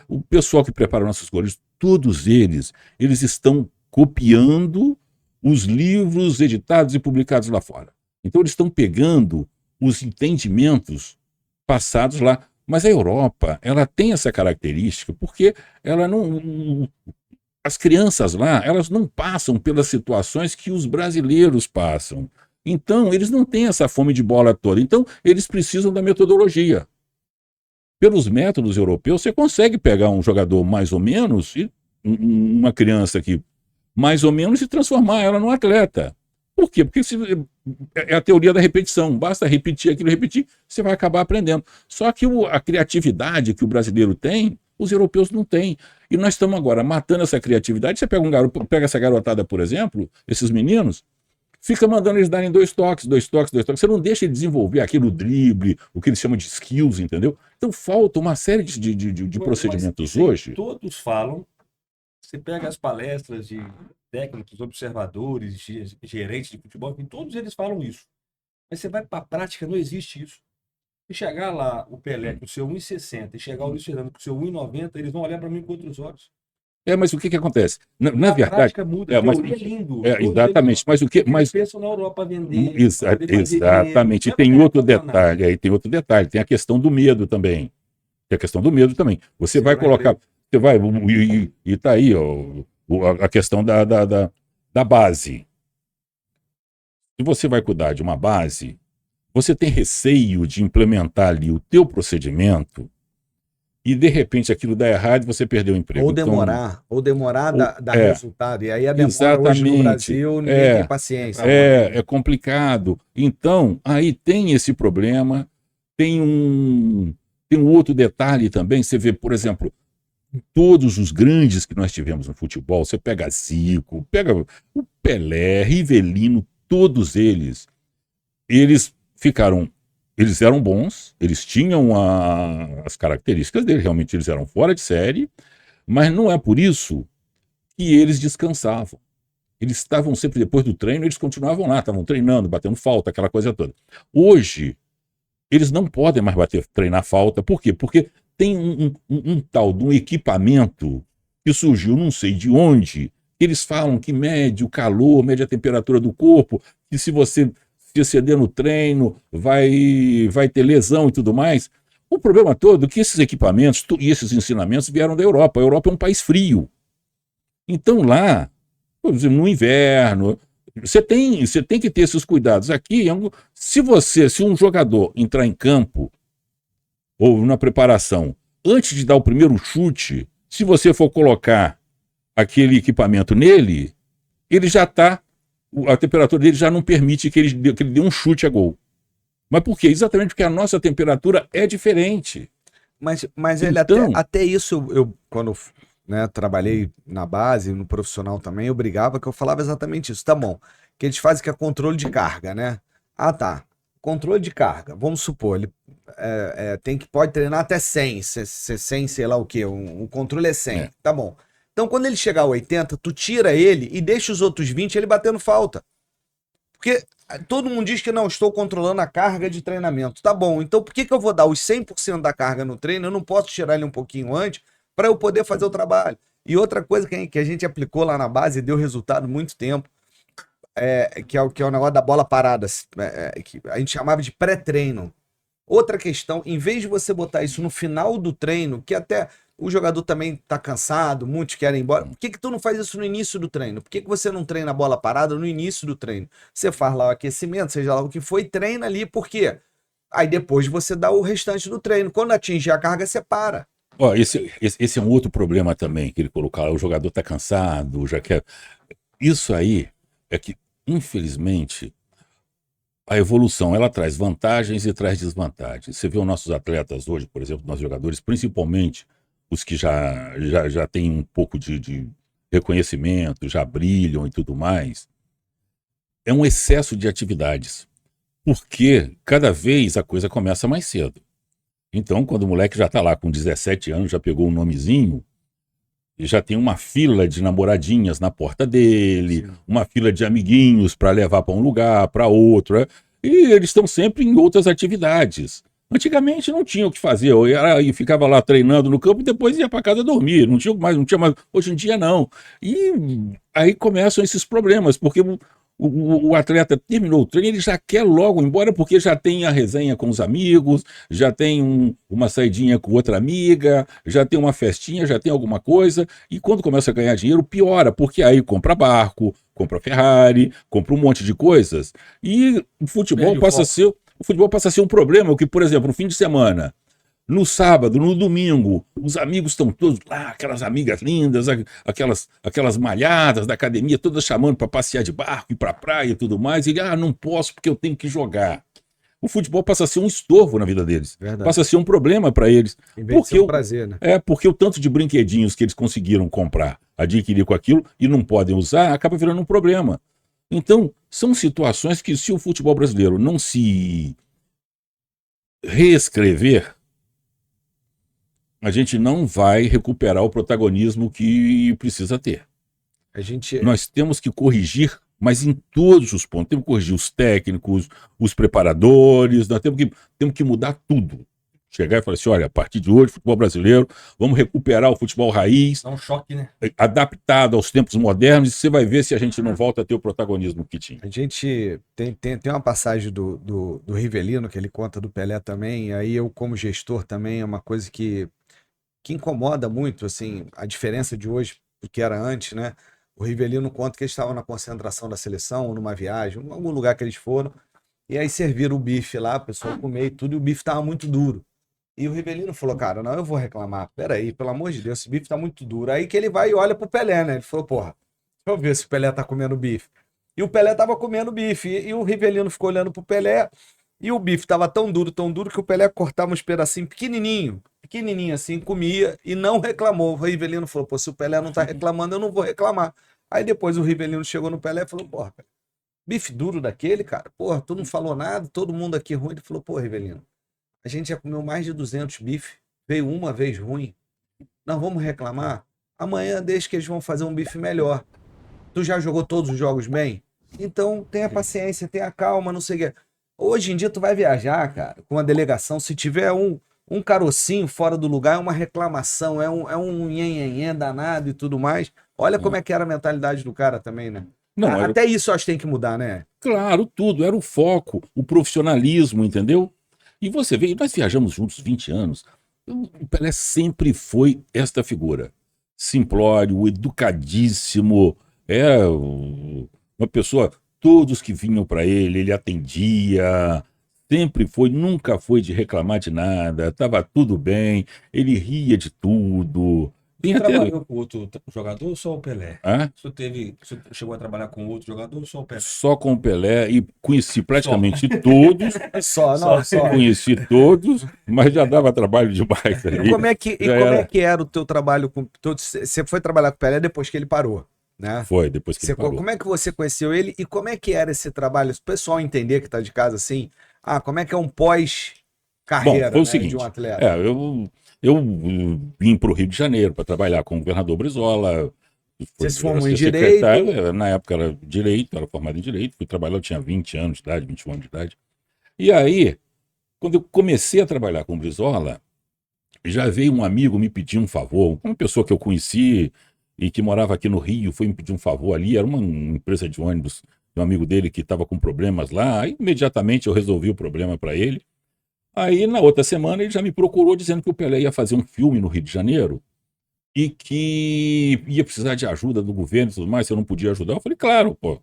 o pessoal que prepara nossos goleiros, todos eles estão copiando os livros editados e publicados lá fora. Então eles estão pegando os entendimentos passados lá. Mas a Europa, ela tem essa característica porque ela não... As crianças lá, elas não passam pelas situações que os brasileiros passam. Então, eles não têm essa fome de bola toda. Então, eles precisam da metodologia. Pelos métodos europeus, você consegue pegar um jogador mais ou menos, e uma criança que mais ou menos, e transformar ela num atleta. Por quê? Porque é a teoria da repetição. Basta repetir aquilo, repetir, você vai acabar aprendendo. Só que a criatividade que o brasileiro tem, os europeus não têm. E nós estamos agora matando essa criatividade. Você pega essa garotada, por exemplo, esses meninos, fica mandando eles darem 2 toques. Você não deixa ele desenvolver aquilo, drible, o que eles chamam de skills, entendeu? Então falta uma série de procedimentos hoje. Todos falam. Você pega as palestras de técnicos, observadores, gerentes de futebol, todos eles falam isso. Mas você vai para a prática, não existe isso. Se chegar lá o Pelé com o seu 1,60 e chegar o Luiz Fernando com o seu 1,90, eles vão olhar para mim com outros olhos. Mas o que acontece? Na verdade, prática muda, mas, é lindo. Exatamente, mas o que eles pensam na Europa vender. Exatamente. E tem outro detalhe, tem a questão do medo também. Você vai colocar, você vai e tá aí, ó, a questão da base. Se você vai cuidar de uma base, você tem receio de implementar ali o teu procedimento e de repente aquilo dá errado e você perdeu o emprego. Ou demorar dar resultado. E aí a demora hoje no Brasil, ninguém tem paciência. É complicado. Então, aí tem esse problema. Tem um outro detalhe também. Você vê, por exemplo, todos os grandes que nós tivemos no futebol, você pega Zico, pega o Pelé, Rivelino, todos eles eram bons, eles tinham as características deles, realmente eles eram fora de série, mas não é por isso que eles descansavam. Eles estavam sempre, depois do treino, eles continuavam lá, estavam treinando, batendo falta, aquela coisa toda. Hoje, eles não podem mais treinar falta. Por quê? Porque tem um tal de um equipamento que surgiu não sei de onde. Eles falam que mede o calor, mede a temperatura do corpo, que se você se exceder no treino, vai ter lesão e tudo mais. O problema todo é que esses equipamentos e esses ensinamentos vieram da Europa. A Europa é um país frio. Então lá, por exemplo, no inverno, você tem que ter esses cuidados. Aqui, se um jogador entrar em campo ou na preparação, antes de dar o primeiro chute, se você for colocar aquele equipamento nele, ele já está, a temperatura dele já não permite que ele dê um chute a gol. Mas por quê? Exatamente porque a nossa temperatura é diferente. Mas então, até isso, eu quando trabalhei na base, no profissional também, eu brigava, que eu falava exatamente isso. Tá bom, que eles fazem que é controle de carga, né? Ah, tá. Controle de carga, vamos supor, ele pode treinar até 100, 100, sei lá o quê, o controle é 100, tá bom. Então quando ele chegar a 80, tu tira ele e deixa os outros 20 ele batendo falta. Porque todo mundo diz que não, estou controlando a carga de treinamento. Tá bom, então por que eu vou dar os 100% da carga no treino? Eu não posso tirar ele um pouquinho antes para eu poder fazer o trabalho. E outra coisa que a gente aplicou lá na base e deu resultado muito tempo, que é o negócio da bola parada, que a gente chamava de pré-treino. Outra questão, em vez de você botar isso no final do treino, que até o jogador também tá cansado, muitos querem ir embora, por que tu não faz isso no início do treino? Por que você não treina a bola parada no início do treino? Você faz lá o aquecimento, seja lá o que for, e treina ali, por quê? Aí depois você dá o restante do treino. Quando atingir a carga, você para. Esse é um outro problema também, que ele colocou lá, o jogador tá cansado, já quer... Isso aí é que, infelizmente, a evolução, ela traz vantagens e traz desvantagens. Você vê os nossos atletas hoje, por exemplo, nossos jogadores, principalmente os que já têm um pouco de reconhecimento, já brilham e tudo mais, é um excesso de atividades, porque cada vez a coisa começa mais cedo. Então, quando o moleque já está lá com 17 anos, já pegou um nomezinho, já tem uma fila de namoradinhas na porta dele, sim, uma fila de amiguinhos para levar para um lugar, para outro, e eles estão sempre em outras atividades. Antigamente não tinha o que fazer, eu ficava lá treinando no campo e depois ia para casa dormir, não tinha mais. Hoje em dia não. E aí começam esses problemas, porque o atleta terminou o treino, ele já quer logo ir embora, porque já tem a resenha com os amigos, já tem uma saidinha com outra amiga, já tem uma festinha, já tem alguma coisa, e quando começa a ganhar dinheiro, piora, porque aí compra barco, compra Ferrari, compra um monte de coisas, e o futebol passa a ser um problema, que, por exemplo, no fim de semana, No sábado, no domingo, os amigos estão todos lá, aquelas amigas lindas, aquelas malhadas da academia, todas chamando para passear de barco, ir para a praia e tudo mais. E ele, não posso porque eu tenho que jogar. O futebol passa a ser um estorvo na vida deles. Verdade. Passa a ser um problema para eles. Em vez de ser um prazer, né? Porque o tanto de brinquedinhos que eles conseguiram comprar, adquirir com aquilo e não podem usar, acaba virando um problema. Então, são situações que, se o futebol brasileiro não se reescrever, a gente não vai recuperar o protagonismo que precisa ter. Nós temos que corrigir, mas em todos os pontos. Temos que corrigir os técnicos, os preparadores, nós temos que mudar tudo. Chegar e falar assim, olha, a partir de hoje, futebol brasileiro, vamos recuperar o futebol raiz. É um choque, né? Adaptado aos tempos modernos, e você vai ver se a gente não volta a ter o protagonismo que tinha. A gente tem uma passagem do Rivelino, que ele conta do Pelé também, e aí eu, como gestor também, é uma coisa que incomoda muito, assim, a diferença de hoje do que era antes, né? O Rivelino conta que eles estavam na concentração da seleção, ou numa viagem, em algum lugar que eles foram, e aí serviram o bife lá, o pessoal comeu e tudo, e o bife estava muito duro. E o Rivelino falou, cara, não, eu vou reclamar. Peraí, pelo amor de Deus, esse bife tá muito duro. Aí que ele vai e olha pro Pelé, né? Ele falou, porra, deixa eu ver se o Pelé tá comendo bife. E o Pelé tava comendo bife. E o Rivelino ficou olhando pro Pelé. E o bife tava tão duro que o Pelé cortava uns pedacinhos pequenininho assim, comia e não reclamou. O Rivelino falou, pô, se o Pelé não tá reclamando, eu não vou reclamar. Aí depois o Rivelino chegou no Pelé e falou, porra, bife duro daquele, cara, porra, tu não falou nada, todo mundo aqui ruim. Ele falou, pô, Rivelino, a gente já comeu mais de 200 bife, veio uma vez ruim. Nós vamos reclamar? Amanhã deixa que eles vão fazer um bife melhor. Tu já jogou todos os jogos bem? Então tenha paciência, tenha calma, não sei o quê. Hoje em dia tu vai viajar, cara, com uma delegação, se tiver um carocinho fora do lugar, é uma reclamação, é um nhenhenhé danado e tudo mais. Olha como é que era a mentalidade do cara também, né? Não, até isso eu acho que tem que mudar, né? Claro, tudo. Era o foco, o profissionalismo, entendeu? E você vê, nós viajamos juntos 20 anos. O Pelé sempre foi esta figura. Simplório, educadíssimo, uma pessoa, todos que vinham para ele atendia, sempre foi, nunca foi de reclamar de nada, estava tudo bem, ele ria de tudo. Você trabalhou com outro jogador ou só o Pelé? Hã? Você chegou a trabalhar com outro jogador ou só o Pelé? Só com o Pelé, e conheci praticamente todos. Só. Conheci todos, mas já dava trabalho demais. E como é que era o teu trabalho com todos? Você foi trabalhar com o Pelé depois que ele parou, né? Foi, depois que ele parou. Como é que você conheceu ele e como é que era esse trabalho? O pessoal entender que tá de casa assim, como é que é um pós-carreira, foi o né, seguinte, de um atleta? Eu vim para o Rio de Janeiro para trabalhar com o governador Brizola. Você se formou em Direito? Na época era Direito, era formado em Direito. Fui trabalhar, eu tinha 20 anos de idade, 21 anos de idade. E aí, quando eu comecei a trabalhar com o Brizola, já veio um amigo me pedir um favor. Uma pessoa que eu conheci e que morava aqui no Rio foi me pedir um favor ali. Era uma empresa de ônibus de um amigo dele que estava com problemas lá. Aí, imediatamente eu resolvi o problema para ele. Aí, na outra semana, ele já me procurou dizendo que o Pelé ia fazer um filme no Rio de Janeiro e que ia precisar de ajuda do governo e tudo mais, se eu não podia ajudar. Eu falei, claro, pô,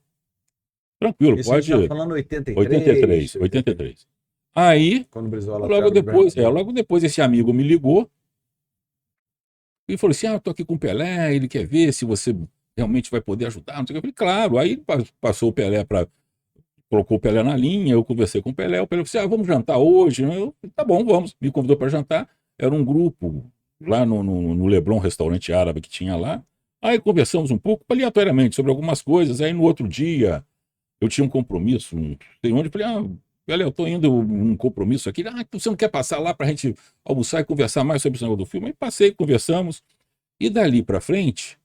tranquilo, Isso pode... Isso tá falando 83. 83. Aí, quando o Brizola logo depois esse amigo me ligou e falou assim, eu tô aqui com o Pelé, ele quer ver se você realmente vai poder ajudar, não sei o que. Eu falei, claro. Aí passou o Pelé colocou o Pelé na linha, eu conversei com o Pelé falou assim, vamos jantar hoje? Eu falei, tá bom, vamos. Me convidou para jantar. Era um grupo lá no Leblon, restaurante árabe que tinha lá. Aí conversamos um pouco, aleatoriamente, sobre algumas coisas. Aí no outro dia, eu tinha um compromisso, não sei onde, eu falei, Pelé, eu tô indo um compromisso aqui. Então você não quer passar lá pra gente almoçar e conversar mais sobre o negócio do filme? Aí passei, conversamos. E dali pra frente,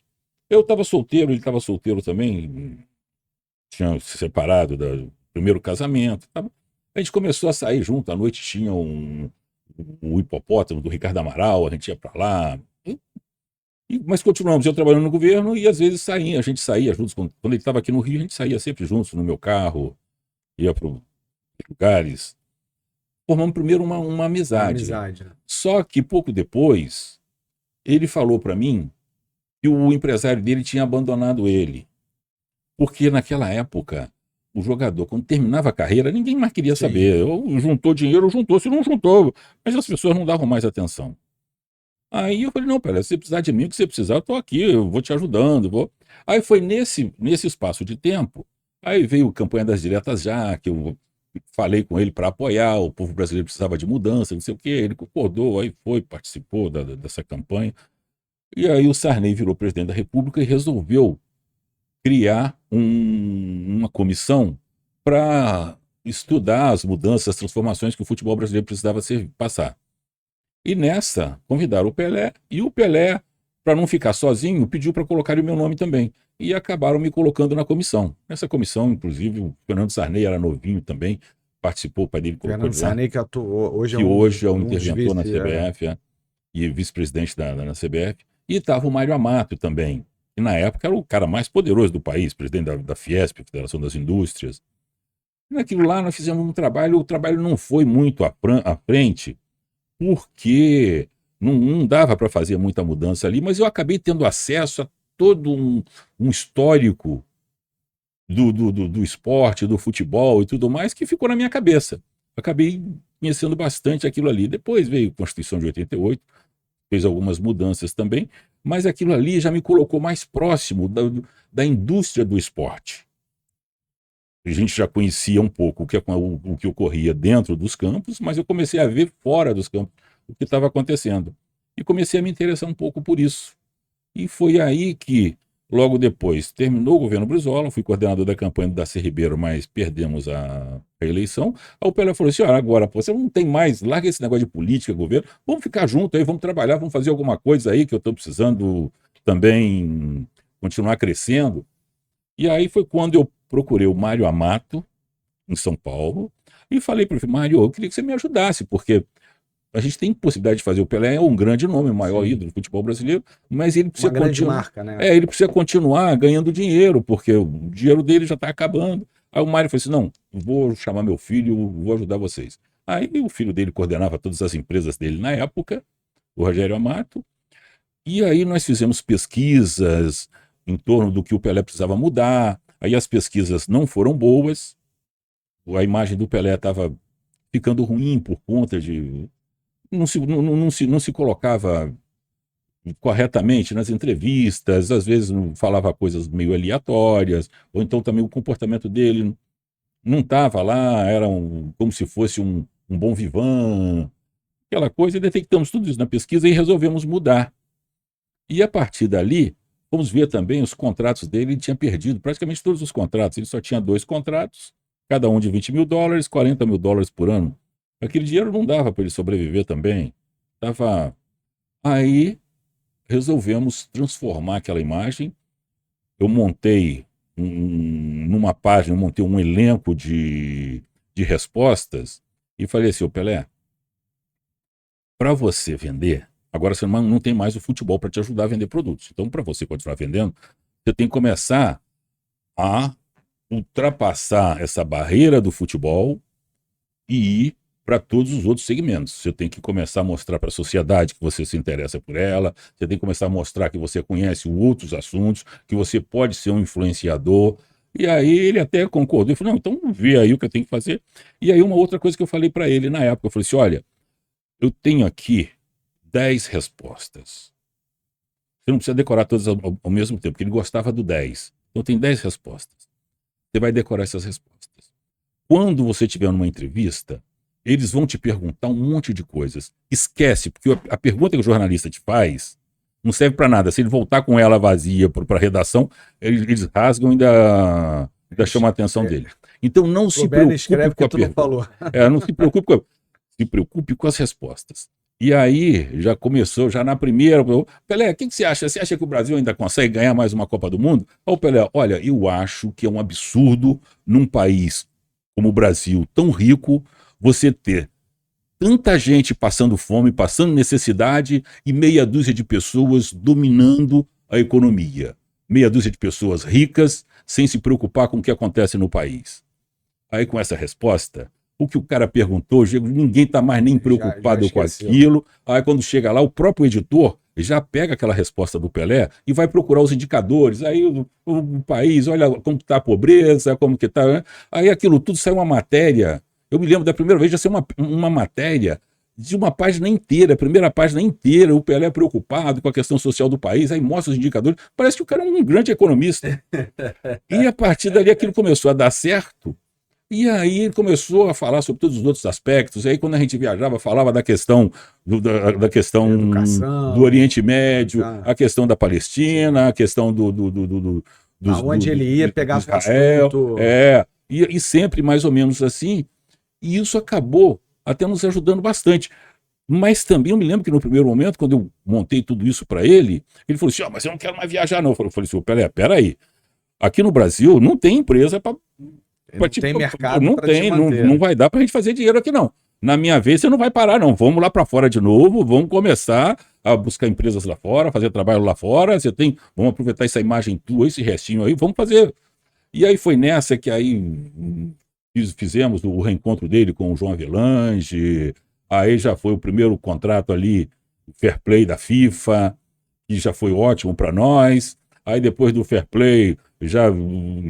eu tava solteiro, ele tava solteiro também. Tinha se separado do primeiro casamento. Tá? A gente começou a sair junto. À noite tinha o hipopótamo do Ricardo Amaral, a gente ia para lá. Mas continuamos, eu trabalhando no governo e às vezes a gente saía juntos. Quando ele estava aqui no Rio, a gente saía sempre juntos no meu carro, ia para lugares. Formamos primeiro uma amizade. Né? Só que pouco depois, ele falou para mim que o empresário dele tinha abandonado ele. Porque naquela época, o jogador, quando terminava a carreira, ninguém mais queria Sim. saber. Ou juntou dinheiro, ou juntou, se não juntou. Mas as pessoas não davam mais atenção. Aí eu falei, não, Pelé, se você precisar de mim, o que você precisar, eu tô aqui, eu vou te ajudando. Aí foi nesse espaço de tempo, aí veio a campanha das diretas já, que eu falei com ele para apoiar, o povo brasileiro precisava de mudança, não sei o quê, ele concordou, aí foi, participou dessa campanha. E aí o Sarney virou presidente da República e resolveu criar uma comissão para estudar as mudanças, as transformações que o futebol brasileiro precisava passar. E nessa, convidaram o Pelé, e o Pelé, para não ficar sozinho, pediu para colocar o meu nome também. E acabaram me colocando na comissão. Nessa comissão, inclusive, o Fernando Sarney era novinho também, participou, o pai dele colocou Fernando ele lá, Sarney, que hoje que hoje é um dos interventor na vice, CBF, e vice-presidente na CBF. E estava o Mário Amato também, que na época era o cara mais poderoso do país, presidente da Fiesp, Federação das Indústrias. E naquilo lá nós fizemos um trabalho, o trabalho não foi muito à frente, porque não dava para fazer muita mudança ali, mas eu acabei tendo acesso a todo um histórico do esporte, do futebol e tudo mais, que ficou na minha cabeça. Acabei conhecendo bastante aquilo ali. Depois veio a Constituição de 88, fez algumas mudanças também, mas aquilo ali já me colocou mais próximo da indústria do esporte. A gente já conhecia um pouco o que ocorria dentro dos campos, mas eu comecei a ver fora dos campos o que estava acontecendo. E comecei a me interessar um pouco por isso. E foi aí que, logo depois, terminou o governo Brizola, fui coordenador da campanha do Darcy Ribeiro, mas perdemos a eleição. Aí o Pelé falou assim, olha, agora você não tem mais, larga esse negócio de política, governo, vamos ficar junto aí, vamos trabalhar, vamos fazer alguma coisa aí que eu estou precisando também continuar crescendo. E aí foi quando eu procurei o Mário Amato, em São Paulo, e falei para ele, Mário, eu queria que você me ajudasse, porque a gente tem possibilidade de fazer. O Pelé é um grande nome, o maior ídolo do futebol brasileiro, mas ele precisa continuar. Marca, né? Ele precisa continuar ganhando dinheiro, porque o dinheiro dele já está acabando. Aí o Mário falou assim: não, vou chamar meu filho, vou ajudar vocês. Aí o filho dele coordenava todas as empresas dele na época, o Rogério Amato, e aí nós fizemos pesquisas em torno do que o Pelé precisava mudar. Aí as pesquisas não foram boas, a imagem do Pelé estava ficando ruim por conta de... Não se colocava corretamente nas entrevistas, às vezes falava coisas meio aleatórias, ou então também o comportamento dele não estava lá, era como se fosse um bom vivan, aquela coisa, e detectamos tudo isso na pesquisa e resolvemos mudar. E a partir dali, vamos ver também os contratos dele, ele tinha perdido praticamente todos os contratos, ele só tinha 2 contratos, cada um de $20 mil, $40 mil por ano. Aquele dinheiro não dava para ele sobreviver também. Aí resolvemos transformar aquela imagem. Eu montei numa página, eu montei um elenco de respostas e falei assim, ô Pelé, para você vender, agora você não tem mais o futebol para te ajudar a vender produtos. Então, para você continuar vendendo, você tem que começar a ultrapassar essa barreira do futebol e ir para todos os outros segmentos. Você tem que começar a mostrar para a sociedade que você se interessa por ela, você tem que começar a mostrar que você conhece outros assuntos, que você pode ser um influenciador. E aí ele até concordou, ele falou, não, então vê aí o que eu tenho que fazer. E aí uma outra coisa que eu falei para ele na época, eu falei assim, olha, eu tenho aqui 10 respostas. Você não precisa decorar todas ao mesmo tempo, porque ele gostava do 10. Então tem 10 respostas. Você vai decorar essas respostas. Quando você estiver numa entrevista, eles vão te perguntar um monte de coisas. Esquece, porque a pergunta que o jornalista te faz não serve para nada. Se ele voltar com ela vazia para a redação, eles rasgam e ainda chamam a atenção dele. Então não se preocupe com a pergunta. Não se preocupe com se preocupe com as respostas. E aí já começou, já na primeira, Pelé, o que você acha? Você acha que o Brasil ainda consegue ganhar mais uma Copa do Mundo? Ô Pelé, olha, eu acho que é um absurdo num país como o Brasil, tão rico, você ter tanta gente passando fome, passando necessidade e meia dúzia de pessoas dominando a economia. Meia dúzia de pessoas ricas sem se preocupar com o que acontece no país. Aí com essa resposta, o que o cara perguntou, ninguém está mais nem preocupado com aquilo. Aí quando chega lá, o próprio editor já pega aquela resposta do Pelé e vai procurar os indicadores. Aí o país, olha como está a pobreza, como que está. Né? Aí aquilo tudo sai uma matéria. Eu me lembro da primeira vez já ser uma matéria de uma página inteira, a primeira página inteira, o Pelé preocupado com a questão social do país, aí mostra os indicadores. Parece que o cara é um grande economista. E a partir dali aquilo começou a dar certo. E aí ele começou a falar sobre todos os outros aspectos. E aí quando a gente viajava, falava da questão da questão do Oriente Médio, a questão da Palestina, a questão aonde ele ia pegar Israel, assunto. E sempre mais ou menos assim. E isso acabou até nos ajudando bastante. Mas também eu me lembro que no primeiro momento, quando eu montei tudo isso para ele falou assim, mas eu não quero mais viajar não. Eu falei assim, Pelé, peraí, aqui no Brasil não tem empresa para... Não tem mercado não pra tem, te manter. não vai dar pra gente fazer dinheiro aqui não. Na minha vez você não vai parar não, vamos lá para fora de novo, vamos começar a buscar empresas lá fora, fazer trabalho lá fora, vamos aproveitar essa imagem tua, esse restinho aí, vamos fazer. E aí foi nessa que aí fizemos o reencontro dele com o João Avelange, aí já foi o primeiro contrato ali, Fair Play da FIFA, que já foi ótimo para nós. Aí depois do Fair Play, já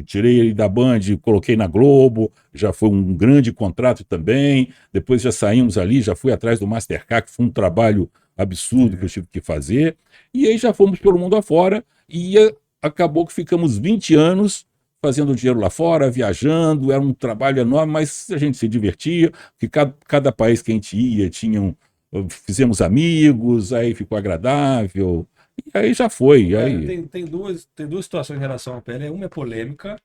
tirei ele da Band, coloquei na Globo, já foi um grande contrato também. Depois já saímos ali, já fui atrás do Mastercard, que foi um trabalho absurdo que eu tive que fazer. E aí já fomos pelo mundo afora e acabou que ficamos 20 anos fazendo dinheiro lá fora, viajando, era um trabalho enorme, mas a gente se divertia, porque cada país que a gente ia, fizemos amigos, aí ficou agradável... E aí já foi. Aí... Tem duas situações em relação ao Pelé. Uma é polêmica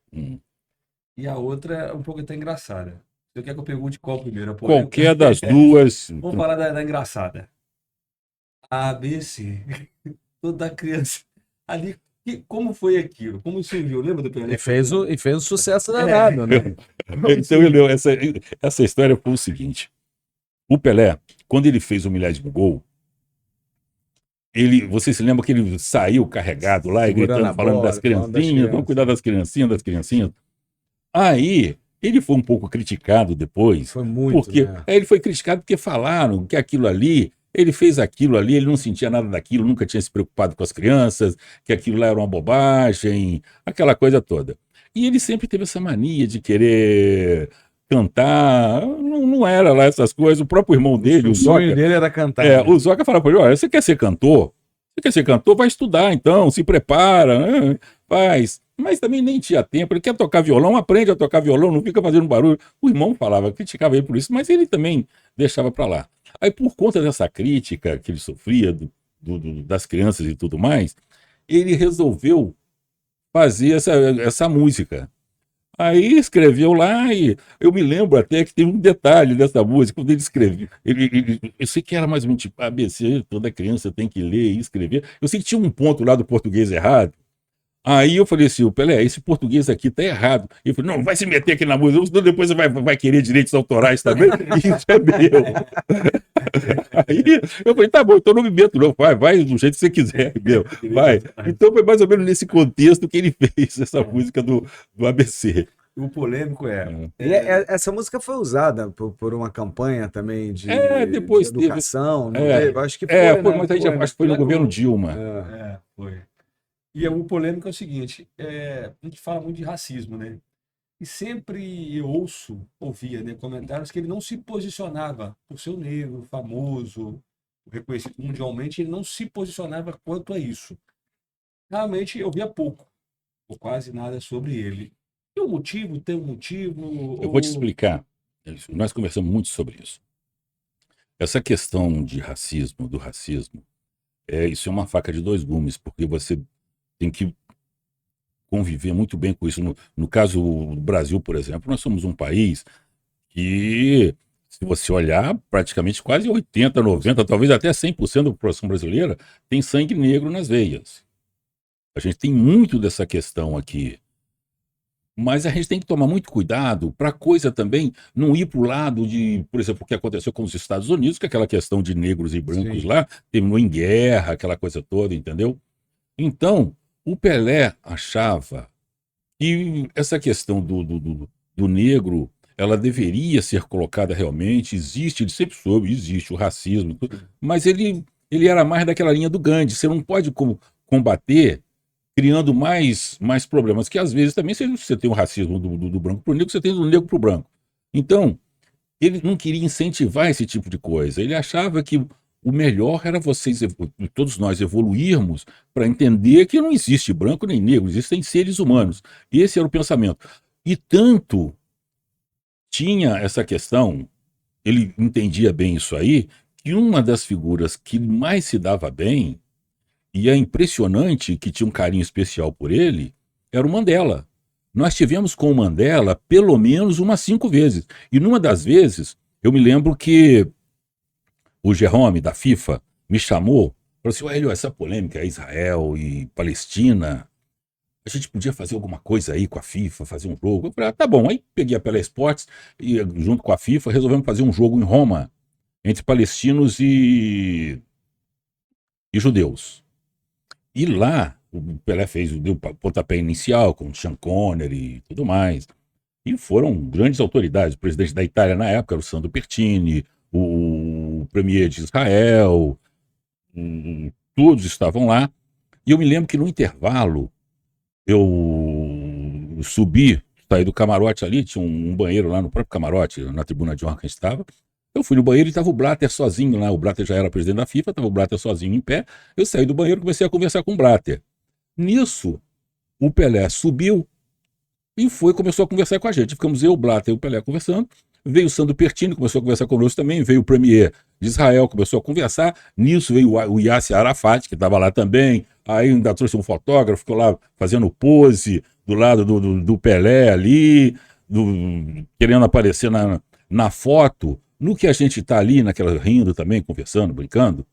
e a outra é um pouco até engraçada. Você quer que eu pergunte qual primeiro? Qualquer das duas. Vamos falar da engraçada. A, B, C. Toda criança. Ali, como foi aquilo? Como surgiu? Lembra do Pelé? E fez o sucesso danado, né? Então, essa história foi o seguinte. O Pelé, quando ele fez o 1.000º gol, você se lembra que ele saiu carregado lá e gritando, falando das criancinhas, vamos cuidar das criancinhas. Aí, ele foi um pouco criticado depois. Foi muito, porque né? Ele foi criticado porque falaram que aquilo ali, ele fez aquilo ali, ele não sentia nada daquilo, nunca tinha se preocupado com as crianças, que aquilo lá era uma bobagem, aquela coisa toda. E ele sempre teve essa mania de querer... cantar, não era lá essas coisas. O próprio irmão dele, o sonho dele era cantar. O Zoca falava para ele, olha, você quer ser cantor? Vai estudar então, se prepara, né? Faz. Mas também nem tinha tempo, ele quer tocar violão, aprende a tocar violão, não fica fazendo barulho. O irmão falava, criticava ele por isso, mas ele também deixava para lá. Aí por conta dessa crítica que ele sofria das crianças e tudo mais, ele resolveu fazer essa música. Aí escreveu lá e eu me lembro até que tem um detalhe dessa música, quando ele escreveu, eu sei que era mais ou menos tipo ABC, toda criança tem que ler e escrever, eu sei que tinha um ponto lá do português errado, aí eu falei assim, Pelé, esse português aqui tá errado, e eu falei, não vai se meter aqui na música, senão depois você vai querer direitos autorais também, e isso é meu. Aí eu falei, tá bom, então não me meto não, vai do jeito que você quiser, meu, vai. Então foi mais ou menos nesse contexto que ele fez essa música do ABC. O polêmico essa música foi usada por uma campanha também de depois de educação, teve, acho que foi, foi, mas aí já acho que foi no governo Dilma. Foi. E o polêmico é o seguinte, a gente fala muito de racismo, né? E sempre eu ouvia, né, comentários que ele não se posicionava por ser um negro, famoso, reconhecido mundialmente, ele não se posicionava quanto a isso. Realmente eu via pouco, ou quase nada sobre ele. Tem um motivo? Eu vou te explicar. Nós conversamos muito sobre isso. Essa questão do racismo, isso é uma faca de dois gumes, porque você tem que conviver muito bem com isso. No caso do Brasil, por exemplo, nós somos um país que, se você olhar, praticamente quase 80%, 90%, talvez até 100% da população brasileira tem sangue negro nas veias. A gente tem muito dessa questão aqui. Mas a gente tem que tomar muito cuidado para a coisa também não ir para o lado de, por exemplo, o que aconteceu com os Estados Unidos, que é aquela questão de negros e brancos lá, terminou em guerra, aquela coisa toda, entendeu? Então, o Pelé achava que essa questão do negro, ela deveria ser colocada realmente, ele sempre soube, existe o racismo, mas ele ele era mais daquela linha do Gandhi. Você não pode combater criando mais problemas, que às vezes também você tem o racismo do branco para o negro, você tem do negro para o branco. Então, ele não queria incentivar esse tipo de coisa. Ele achava que o melhor era todos nós evoluirmos para entender que não existe branco nem negro, existem seres humanos. Esse era o pensamento. E tanto tinha essa questão, ele entendia bem isso aí, que uma das figuras que mais se dava bem, e é impressionante que tinha um carinho especial por ele, era o Mandela. Nós tivemos com o Mandela pelo menos umas 5 vezes. E numa das vezes, eu me lembro que o Jerome, da FIFA, me chamou, falou assim, Hélio, essa polêmica Israel e Palestina, a gente podia fazer alguma coisa aí com a FIFA, fazer um jogo. Eu falei, tá bom. Aí peguei a Pelé Esportes e junto com a FIFA resolvemos fazer um jogo em Roma, entre palestinos e judeus. E lá, o Pelé deu o pontapé inicial com o Sean Connery e tudo mais. E foram grandes autoridades. O presidente da Itália na época era o Sandro Pertini, o premier de Israel, todos estavam lá. E eu me lembro que no intervalo, eu saí do camarote ali, tinha um banheiro lá no próprio camarote, na tribuna de honra que a gente estava. Eu fui no banheiro e estava o Blatter sozinho lá. O Blatter já era presidente da FIFA, estava o Blatter sozinho em pé. Eu saí do banheiro e comecei a conversar com o Blatter. Nisso, o Pelé subiu e começou a conversar com a gente. Ficamos eu, o Blatter e o Pelé conversando. Veio o Sandro Pertini, começou a conversar conosco também. Veio o premier de Israel, começou a conversar. Nisso veio o Yasser Arafat, que estava lá também. Aí ainda trouxe um fotógrafo, ficou lá fazendo pose do lado do Pelé ali, querendo aparecer na foto. No que a gente está ali, naquela rindo também, conversando, brincando,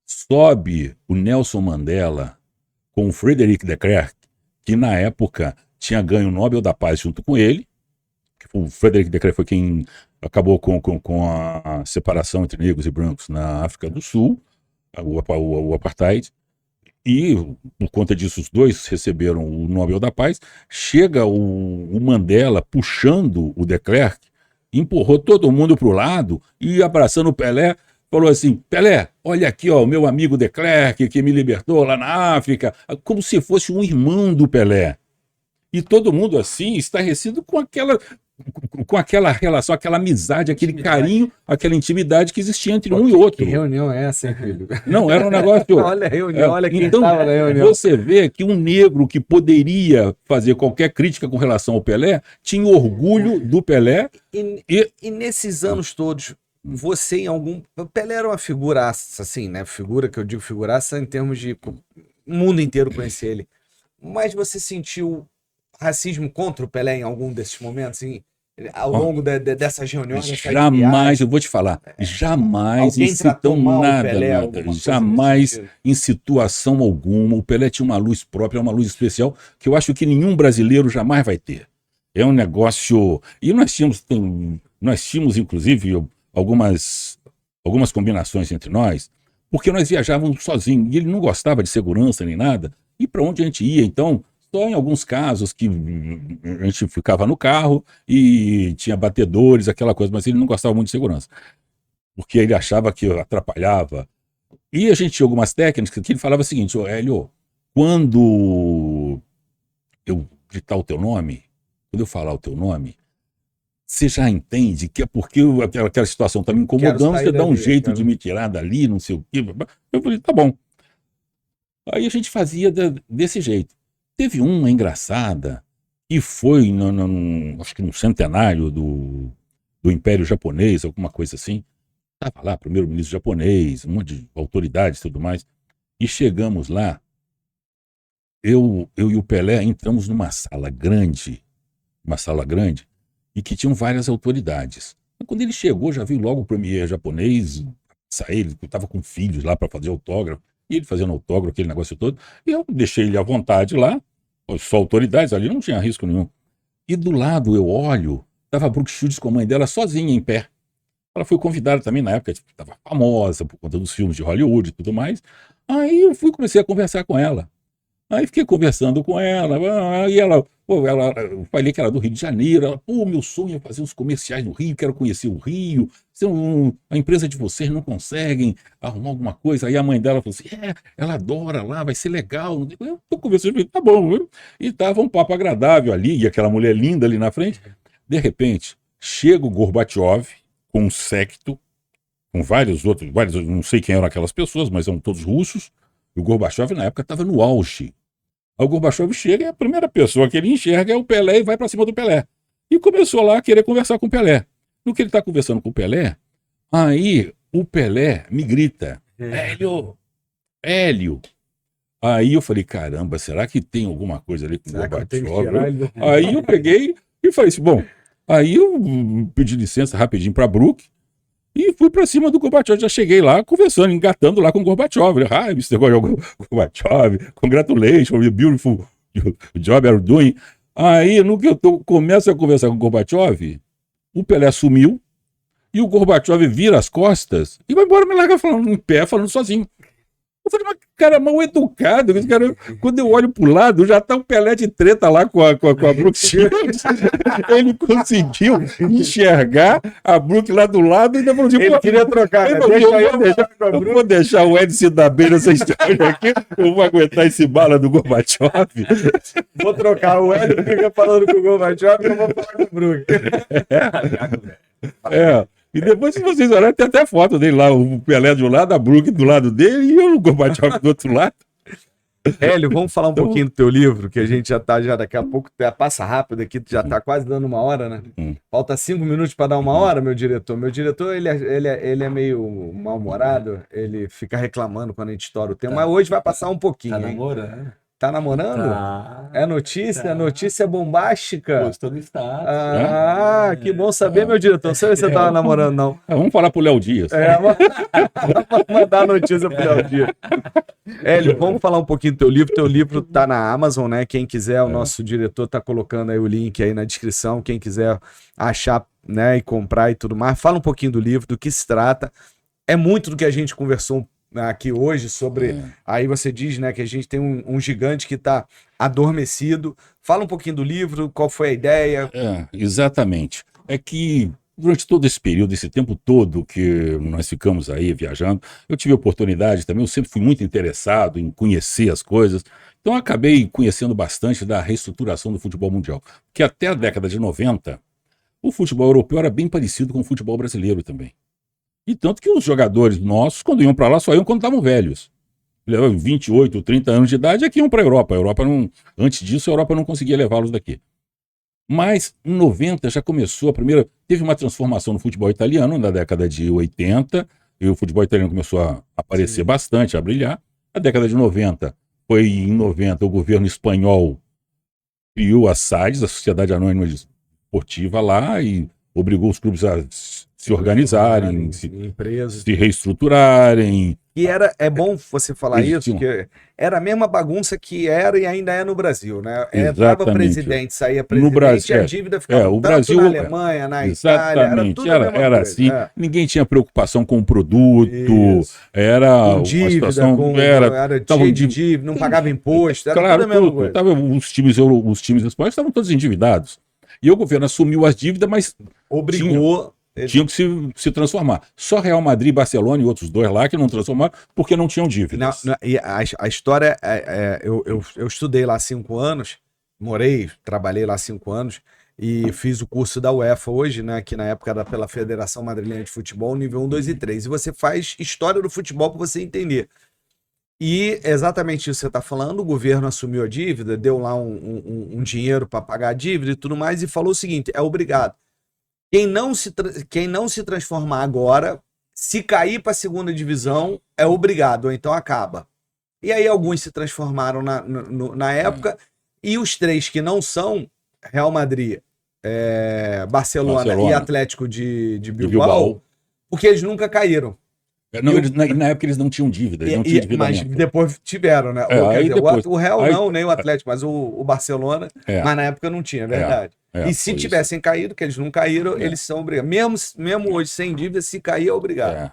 sobe o Nelson Mandela com o Frederic de Klerk, que na época tinha ganho o Nobel da Paz junto com ele. O Frederic de Klerk foi quem acabou com a separação entre negros e brancos na África do Sul, o apartheid. E, por conta disso, os dois receberam o Nobel da Paz. Chega o Mandela puxando o de Klerk, empurrou todo mundo para o lado e, abraçando o Pelé, falou assim, Pelé, olha aqui, ó, o meu amigo de Klerk que me libertou lá na África, como se fosse um irmão do Pelé. E todo mundo assim, estarrecido com aquela relação, aquela amizade, aquele carinho, aquela intimidade que existia entre um e outro. Que reunião é essa, hein, filho? Não, era um negócio... Olha a reunião, olha quem então, estava na reunião. Você vê que um negro que poderia fazer qualquer crítica com relação ao Pelé, tinha orgulho do Pelé. E nesses anos todos, você em algum... O Pelé era uma figuraça, assim, né? Figura, que eu digo figuraça em termos de... O mundo inteiro conhecia ele. Mas você sentiu racismo contra o Pelé em algum desses momentos, assim, ao longo dessas reuniões? Jamais, eu vou te falar, jamais incitam nada, jamais em situação alguma. O Pelé tinha uma luz própria, uma luz especial, que eu acho que nenhum brasileiro jamais vai ter. É um negócio... E nós tínhamos inclusive, algumas combinações entre nós, porque nós viajávamos sozinhos, e ele não gostava de segurança nem nada, e para onde a gente ia, então... Só em alguns casos que a gente ficava no carro e tinha batedores, aquela coisa, mas ele não gostava muito de segurança, porque ele achava que atrapalhava. E a gente tinha algumas técnicas que ele falava o seguinte, Hélio, quando eu gritar o teu nome, quando eu falar o teu nome, você já entende que é porque aquela situação está me incomodando, você dá um jeito de me tirar dali, não sei o quê. Eu falei, tá bom. Aí a gente fazia desse jeito. Teve uma engraçada, e foi, acho que no centenário do Império Japonês, alguma coisa assim. Estava lá, primeiro-ministro japonês, um monte de autoridades e tudo mais. E chegamos lá, eu e o Pelé entramos numa sala grande, e que tinham várias autoridades. Quando ele chegou, já viu logo o premier japonês sair, ele estava com filhos lá para fazer autógrafo. E ele fazendo autógrafo, aquele negócio todo. E eu deixei ele à vontade lá, só autoridades ali, não tinha risco nenhum. E do lado eu olho, estava a Brooke Shields com a mãe dela sozinha em pé. Ela foi convidada também na época, estava famosa por conta dos filmes de Hollywood e tudo mais. Aí eu comecei a conversar com ela. Aí fiquei conversando com ela, e ela Pô, eu falei que era do Rio de Janeiro. Ela, pô, meu sonho é fazer uns comerciais no Rio, quero conhecer o Rio. A empresa de vocês não conseguem arrumar alguma coisa. Aí a mãe dela falou assim: ela adora lá, vai ser legal. Eu tô conversando, tá bom, viu? E tava um papo agradável ali, e aquela mulher linda ali na frente. De repente, chega o Gorbachev com um séquito, com vários, não sei quem eram aquelas pessoas, mas eram todos russos. E o Gorbachev, na época, estava no auge. Aí o Gorbachev chega e a primeira pessoa que ele enxerga é o Pelé e vai para cima do Pelé. E começou lá a querer conversar com o Pelé. No que ele está conversando com o Pelé, aí o Pelé me grita: Hélio. Aí eu falei: caramba, será que tem alguma coisa ali com o Gorbachev? Aí eu peguei e falei assim: bom, aí eu pedi licença rapidinho para Brook e fui para cima do Gorbachev. Já cheguei lá conversando, engatando lá com o Gorbachev. Hi, Mr. Gorbachev, congratulations for the beautiful job you're doing. Aí, no que começo a conversar com o Gorbachev, o Pelé sumiu e o Gorbachev vira as costas e vai embora, me larga falando em pé, falando sozinho. Eu falei: mas cara mal educado, esse cara, quando eu olho pro lado, já tá um Pelé de treta lá com a Brooke Shields. Ele conseguiu enxergar a Brooke lá do lado e ainda falou assim: ele queria trocar, né? Eu vou deixar o Ed se dar bem nessa história aqui, eu vou aguentar esse bala do Gorbachev. Vou trocar, o Ed fica falando com o Gorbachev e eu vou falar com o Brooke. E depois, se vocês olharem, tem até foto dele lá, o Pelé de um lado, a Brooke do lado dele e o Gorbachev do outro lado. Hélio, vamos falar um pouquinho do teu livro, que a gente já daqui a pouco, passa rápido aqui, já tá quase dando 1 hora, né? Falta 5 minutos para dar 1 hora, meu diretor. Meu diretor, ele é meio mal-humorado, ele fica reclamando quando a gente estoura o tempo, mas hoje vai passar um pouquinho. Tá namorando? Tá namorando? Tá. É notícia? Notícia bombástica? Gostou do status. Que bom saber, meu diretor. Não sei se você tava namorando, não. Vamos falar pro Léo Dias. Vamos mandar a notícia pro Léo Dias. Hélio, vamos falar um pouquinho do teu livro. Teu livro tá na Amazon, né? Quem quiser, o nosso diretor tá colocando aí o link aí na descrição. Quem quiser achar, né, e comprar e tudo mais. Fala um pouquinho do livro, do que se trata. É muito do que a gente conversou aqui hoje sobre, aí você diz, né, que a gente tem um gigante que está adormecido. Fala um pouquinho do livro, qual foi a ideia? Exatamente. É que durante todo esse período, esse tempo todo que nós ficamos aí viajando, eu tive oportunidade também, eu sempre fui muito interessado em conhecer as coisas, então eu acabei conhecendo bastante da reestruturação do futebol mundial, porque até a década de 90, o futebol europeu era bem parecido com o futebol brasileiro também. E tanto que os jogadores nossos, quando iam para lá, só iam quando estavam velhos. Levavam 28, 30 anos de idade, é que iam para a Europa. Antes disso, a Europa não conseguia levá-los daqui. Mas, em 90, já começou teve uma transformação no futebol italiano, na década de 80, e o futebol italiano começou a aparecer bastante, a brilhar. Na década de 90, em 90, o governo espanhol criou a SADS, a Sociedade Anônima Esportiva lá, e obrigou os clubes a se organizarem, se reestruturarem. E é bom você falar isso, porque era a mesma bagunça que era e ainda é no Brasil, né? Entrava presidente, saía presidente, no Brasil, e a dívida ficava o Brasil, na Alemanha, na Itália, era tudo a mesma coisa. Assim, ninguém tinha preocupação com o produto, com dívida, tinha dívida, não pagava imposto, era tudo a mesma coisa. Os times espanhóis estavam todos endividados. E o governo assumiu as dívidas, mas obrigou... Tinham que se transformar. Só Real Madrid, Barcelona e outros dois lá que não transformaram porque não tinham dívidas. E a história, eu estudei lá 5 anos, trabalhei lá 5 anos e fiz o curso da UEFA hoje, né, que na época era pela Federação Madrilenha de Futebol, nível 1, 2 e 3. E você faz história do futebol para você entender. E exatamente isso que você está falando, o governo assumiu a dívida, deu lá um dinheiro para pagar a dívida e tudo mais e falou o seguinte, é obrigado. Quem não se transformar agora, se cair para a 2ª divisão, é obrigado, ou então acaba. E aí alguns se transformaram na época, e os 3 que não são, Real Madrid, Barcelona e Atlético de Bilbao, porque eles nunca caíram. Na época eles não tinham dívida, mas depois tiveram, né? O Real não, nem o Atlético, mas o Barcelona, mas na época não tinha, é verdade. E se tivessem caído, que eles não caíram, eles são obrigados. Mesmo hoje sem dívida, se cair é obrigado.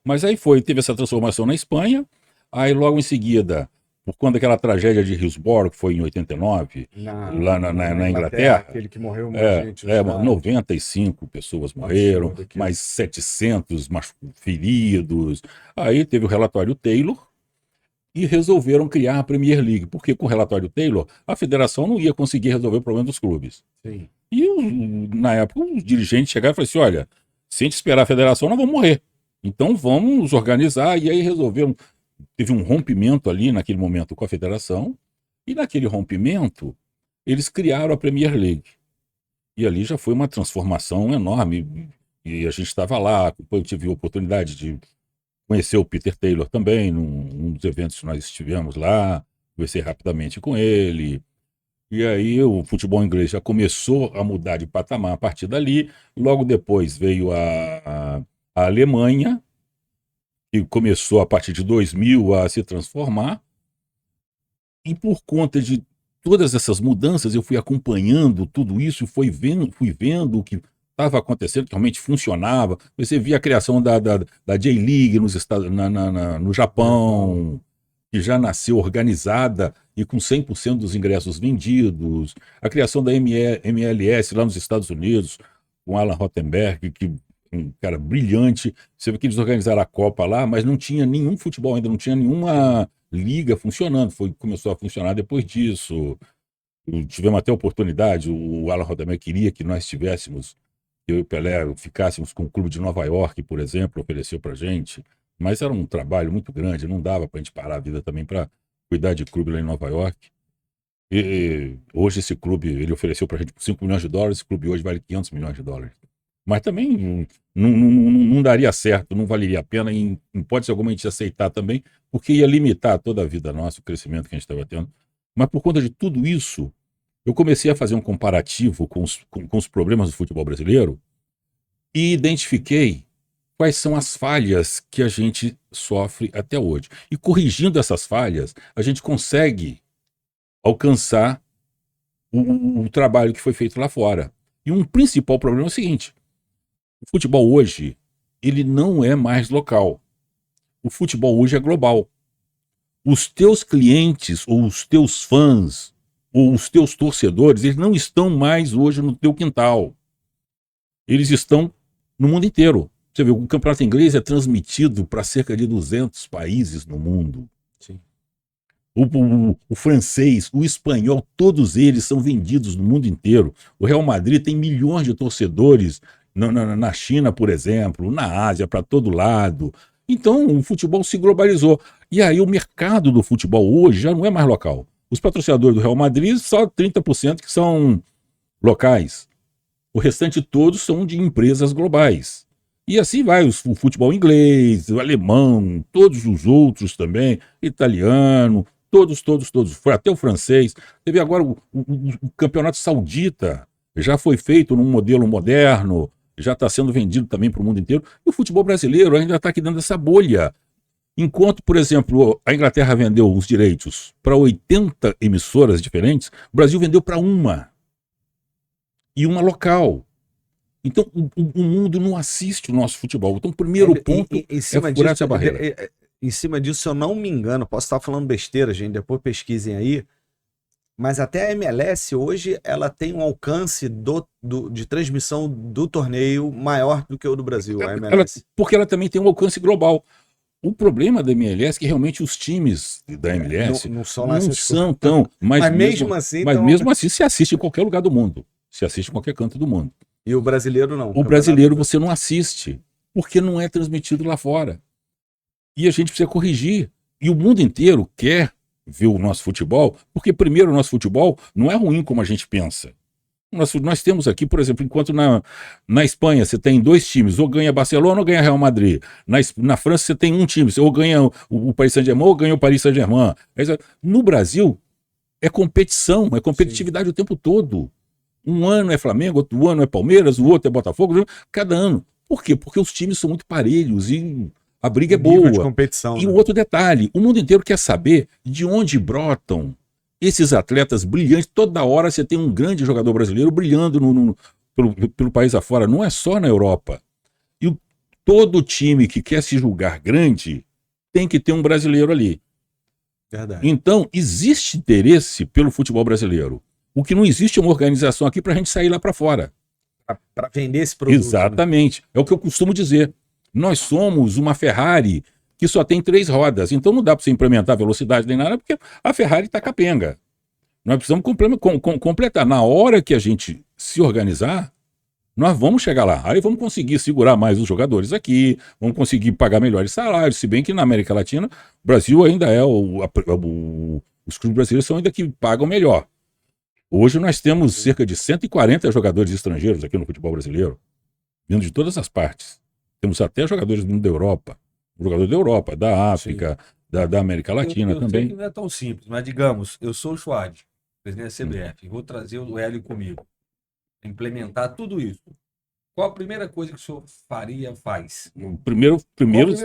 Mas aí teve essa transformação na Espanha, aí logo em seguida, por conta daquela tragédia de Hillsborough, que foi em 89, lá na Inglaterra. Aquele que morreu um monte de gente. 95 pessoas morreram, mais 700 feridos. Aí teve o relatório Taylor e resolveram criar a Premier League, porque com o relatório Taylor, a federação não ia conseguir resolver o problema dos clubes. Sim. E na época os dirigentes chegaram e falaram assim, olha, se a gente esperar a federação, nós vamos morrer. Então vamos nos organizar. E aí resolveram. Teve um rompimento ali naquele momento com a federação, e naquele rompimento eles criaram a Premier League. E ali já foi uma transformação enorme, e a gente estava lá, eu tive a oportunidade de conhecer o Peter Taylor também, num dos eventos que nós estivemos lá, conversei rapidamente com ele, e aí o futebol inglês já começou a mudar de patamar a partir dali. Logo depois veio a Alemanha, que começou a partir de 2000 a se transformar, e por conta de todas essas mudanças eu fui acompanhando tudo isso, fui vendo o que estava acontecendo, que realmente funcionava. Você via a criação da J-League no Japão, que já nasceu organizada e com 100% dos ingressos vendidos, a criação da MLS lá nos Estados Unidos, com Alan Rothenberg, que um cara brilhante. Você vê que eles organizaram a Copa lá, mas não tinha nenhum futebol ainda, não tinha nenhuma liga funcionando. Começou a funcionar depois disso. Tivemos até a oportunidade, o Alan Rothenberg queria que nós tivéssemos, eu e o Pelé, ficássemos com o clube de Nova York, por exemplo, ofereceu pra gente, mas era um trabalho muito grande, não dava pra gente parar a vida também para cuidar de clube lá em Nova York. E hoje esse clube, ele ofereceu pra gente por $5 milhões, esse clube hoje vale $500 milhões. Mas também não daria certo, não valeria a pena, em hipótese alguma a gente aceitar também, porque ia limitar toda a vida nossa, o crescimento que a gente estava tendo. Mas por conta de tudo isso, eu comecei a fazer um comparativo com os problemas do futebol brasileiro e identifiquei quais são as falhas que a gente sofre até hoje. E corrigindo essas falhas, a gente consegue alcançar o trabalho que foi feito lá fora. E um principal problema é o seguinte: o futebol hoje, ele não é mais local. O futebol hoje é global. Os teus clientes, ou os teus fãs, ou os teus torcedores, eles não estão mais hoje no teu quintal. Eles estão no mundo inteiro. Você vê, o campeonato inglês é transmitido para cerca de 200 países no mundo. Sim. O francês, o espanhol, todos eles são vendidos no mundo inteiro. O Real Madrid tem milhões de torcedores na China, por exemplo, na Ásia, para todo lado. Então o futebol se globalizou. E aí o mercado do futebol hoje já não é mais local. Os patrocinadores do Real Madrid, só 30% que são locais. O restante todos são de empresas globais. E assim vai, o futebol inglês, o alemão, todos os outros também, italiano, todos. Foi até o francês. Teve agora o campeonato saudita, já foi feito num modelo moderno, já está sendo vendido também para o mundo inteiro. E o futebol brasileiro ainda está aqui dentro dessa bolha. Enquanto, por exemplo, a Inglaterra vendeu os direitos para 80 emissoras diferentes, o Brasil vendeu para uma. E uma local. Então, o mundo não assiste o nosso futebol. Então, o primeiro ponto é furar essa barreira. Em cima disso, se eu não me engano, posso estar falando besteira, gente, depois pesquisem aí, mas até a MLS hoje, ela tem um alcance de transmissão do torneio maior do que o do Brasil, a MLS. Porque ela também tem um alcance global. O problema da MLS é que realmente os times da MLS não são tão... Mas mesmo assim... mesmo assim, se assiste em qualquer lugar do mundo. Se assiste em qualquer canto do mundo. E o brasileiro não. O brasileiro você não assiste, porque não é transmitido lá fora. E a gente precisa corrigir. E o mundo inteiro quer ver o nosso futebol, porque primeiro o nosso futebol não é ruim como a gente pensa. Nós temos aqui, por exemplo, enquanto na Espanha você tem 2 times, ou ganha Barcelona ou ganha Real Madrid. Na França você tem um time, ou ganha o Paris Saint-Germain ou ganha o Paris Saint-Germain. No Brasil é competição, é competitividade Sim. O tempo todo. Um ano é Flamengo, outro ano é Palmeiras, o outro é Botafogo, cada ano. Por quê? Porque os times são muito parelhos e a briga é boa. De competição, e um outro detalhe, o mundo inteiro quer saber de onde brotam esses atletas brilhantes. Toda hora você tem um grande jogador brasileiro brilhando pelo país afora, não é só na Europa. E todo time que quer se julgar grande tem que ter um brasileiro ali. Verdade. Então, existe interesse pelo futebol brasileiro. O que não existe é uma organização aqui para a gente sair lá para fora. Para vender esse produto. Exatamente. Né? É o que eu costumo dizer. Nós somos uma Ferrari que só tem 3 rodas. Então não dá para você implementar velocidade nem nada, porque a Ferrari está capenga. Nós precisamos completar. Na hora que a gente se organizar, nós vamos chegar lá. Aí vamos conseguir segurar mais os jogadores aqui, vamos conseguir pagar melhores salários, se bem que na América Latina, o Brasil ainda é os clubes brasileiros são ainda que pagam melhor. Hoje nós temos cerca de 140 jogadores estrangeiros aqui no futebol brasileiro, vindo de todas as partes. Temos até jogadores vindo da Europa, da África, da América Latina eu também. Sei que não é tão simples, mas digamos, eu sou o Schwad, presidente da CBF, vou trazer o Hélio comigo, implementar tudo isso. Qual a primeira coisa que o senhor faz? Qual o primeiro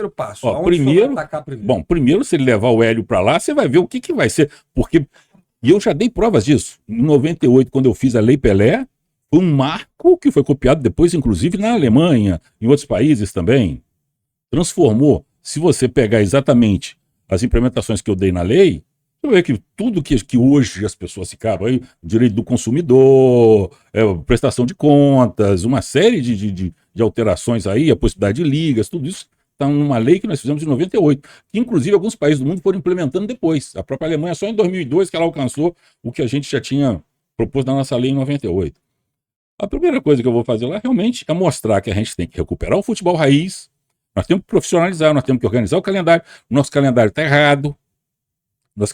passo? Ó, Aonde o senhor vai atacar primeiro? Bom, primeiro, se ele levar o Hélio para lá, você vai ver o que vai ser. Porque, e eu já dei provas disso. Em 98, quando eu fiz a Lei Pelé, foi um marco que foi copiado depois, inclusive, na Alemanha, em outros países também. Transformou. Se você pegar exatamente as implementações que eu dei na lei, você vai ver que tudo que hoje as pessoas se cabam, aí, direito do consumidor, prestação de contas, uma série de alterações aí, a possibilidade de ligas, tudo isso está numa lei que nós fizemos em 98, que inclusive alguns países do mundo foram implementando depois. A própria Alemanha só em 2002 que ela alcançou o que a gente já tinha proposto na nossa lei em 98. A primeira coisa que eu vou fazer lá realmente é mostrar que a gente tem que recuperar o futebol raiz, nós temos que profissionalizar, nós temos que organizar o calendário. O nosso calendário está errado. O nosso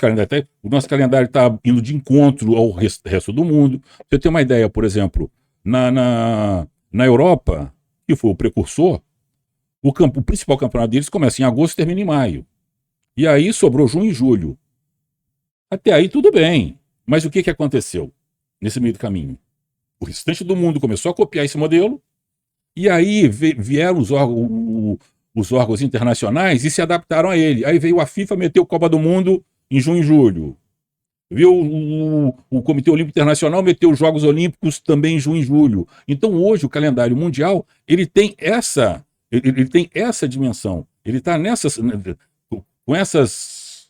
calendário está indo de encontro ao resto do mundo. Pra você ter uma ideia, por exemplo, na Europa, que foi o precursor, o principal campeonato deles começa em agosto e termina em maio. E aí sobrou junho e julho. Até aí tudo bem. Mas o que aconteceu nesse meio do caminho? O restante do mundo começou a copiar esse modelo, e aí vieram os órgãos internacionais e se adaptaram a ele. Aí veio a FIFA, meteu Copa do Mundo em junho e julho. Viu o Comitê Olímpico Internacional meteu os Jogos Olímpicos também em junho e julho. Então hoje o calendário mundial ele tem essa dimensão. Ele está com essas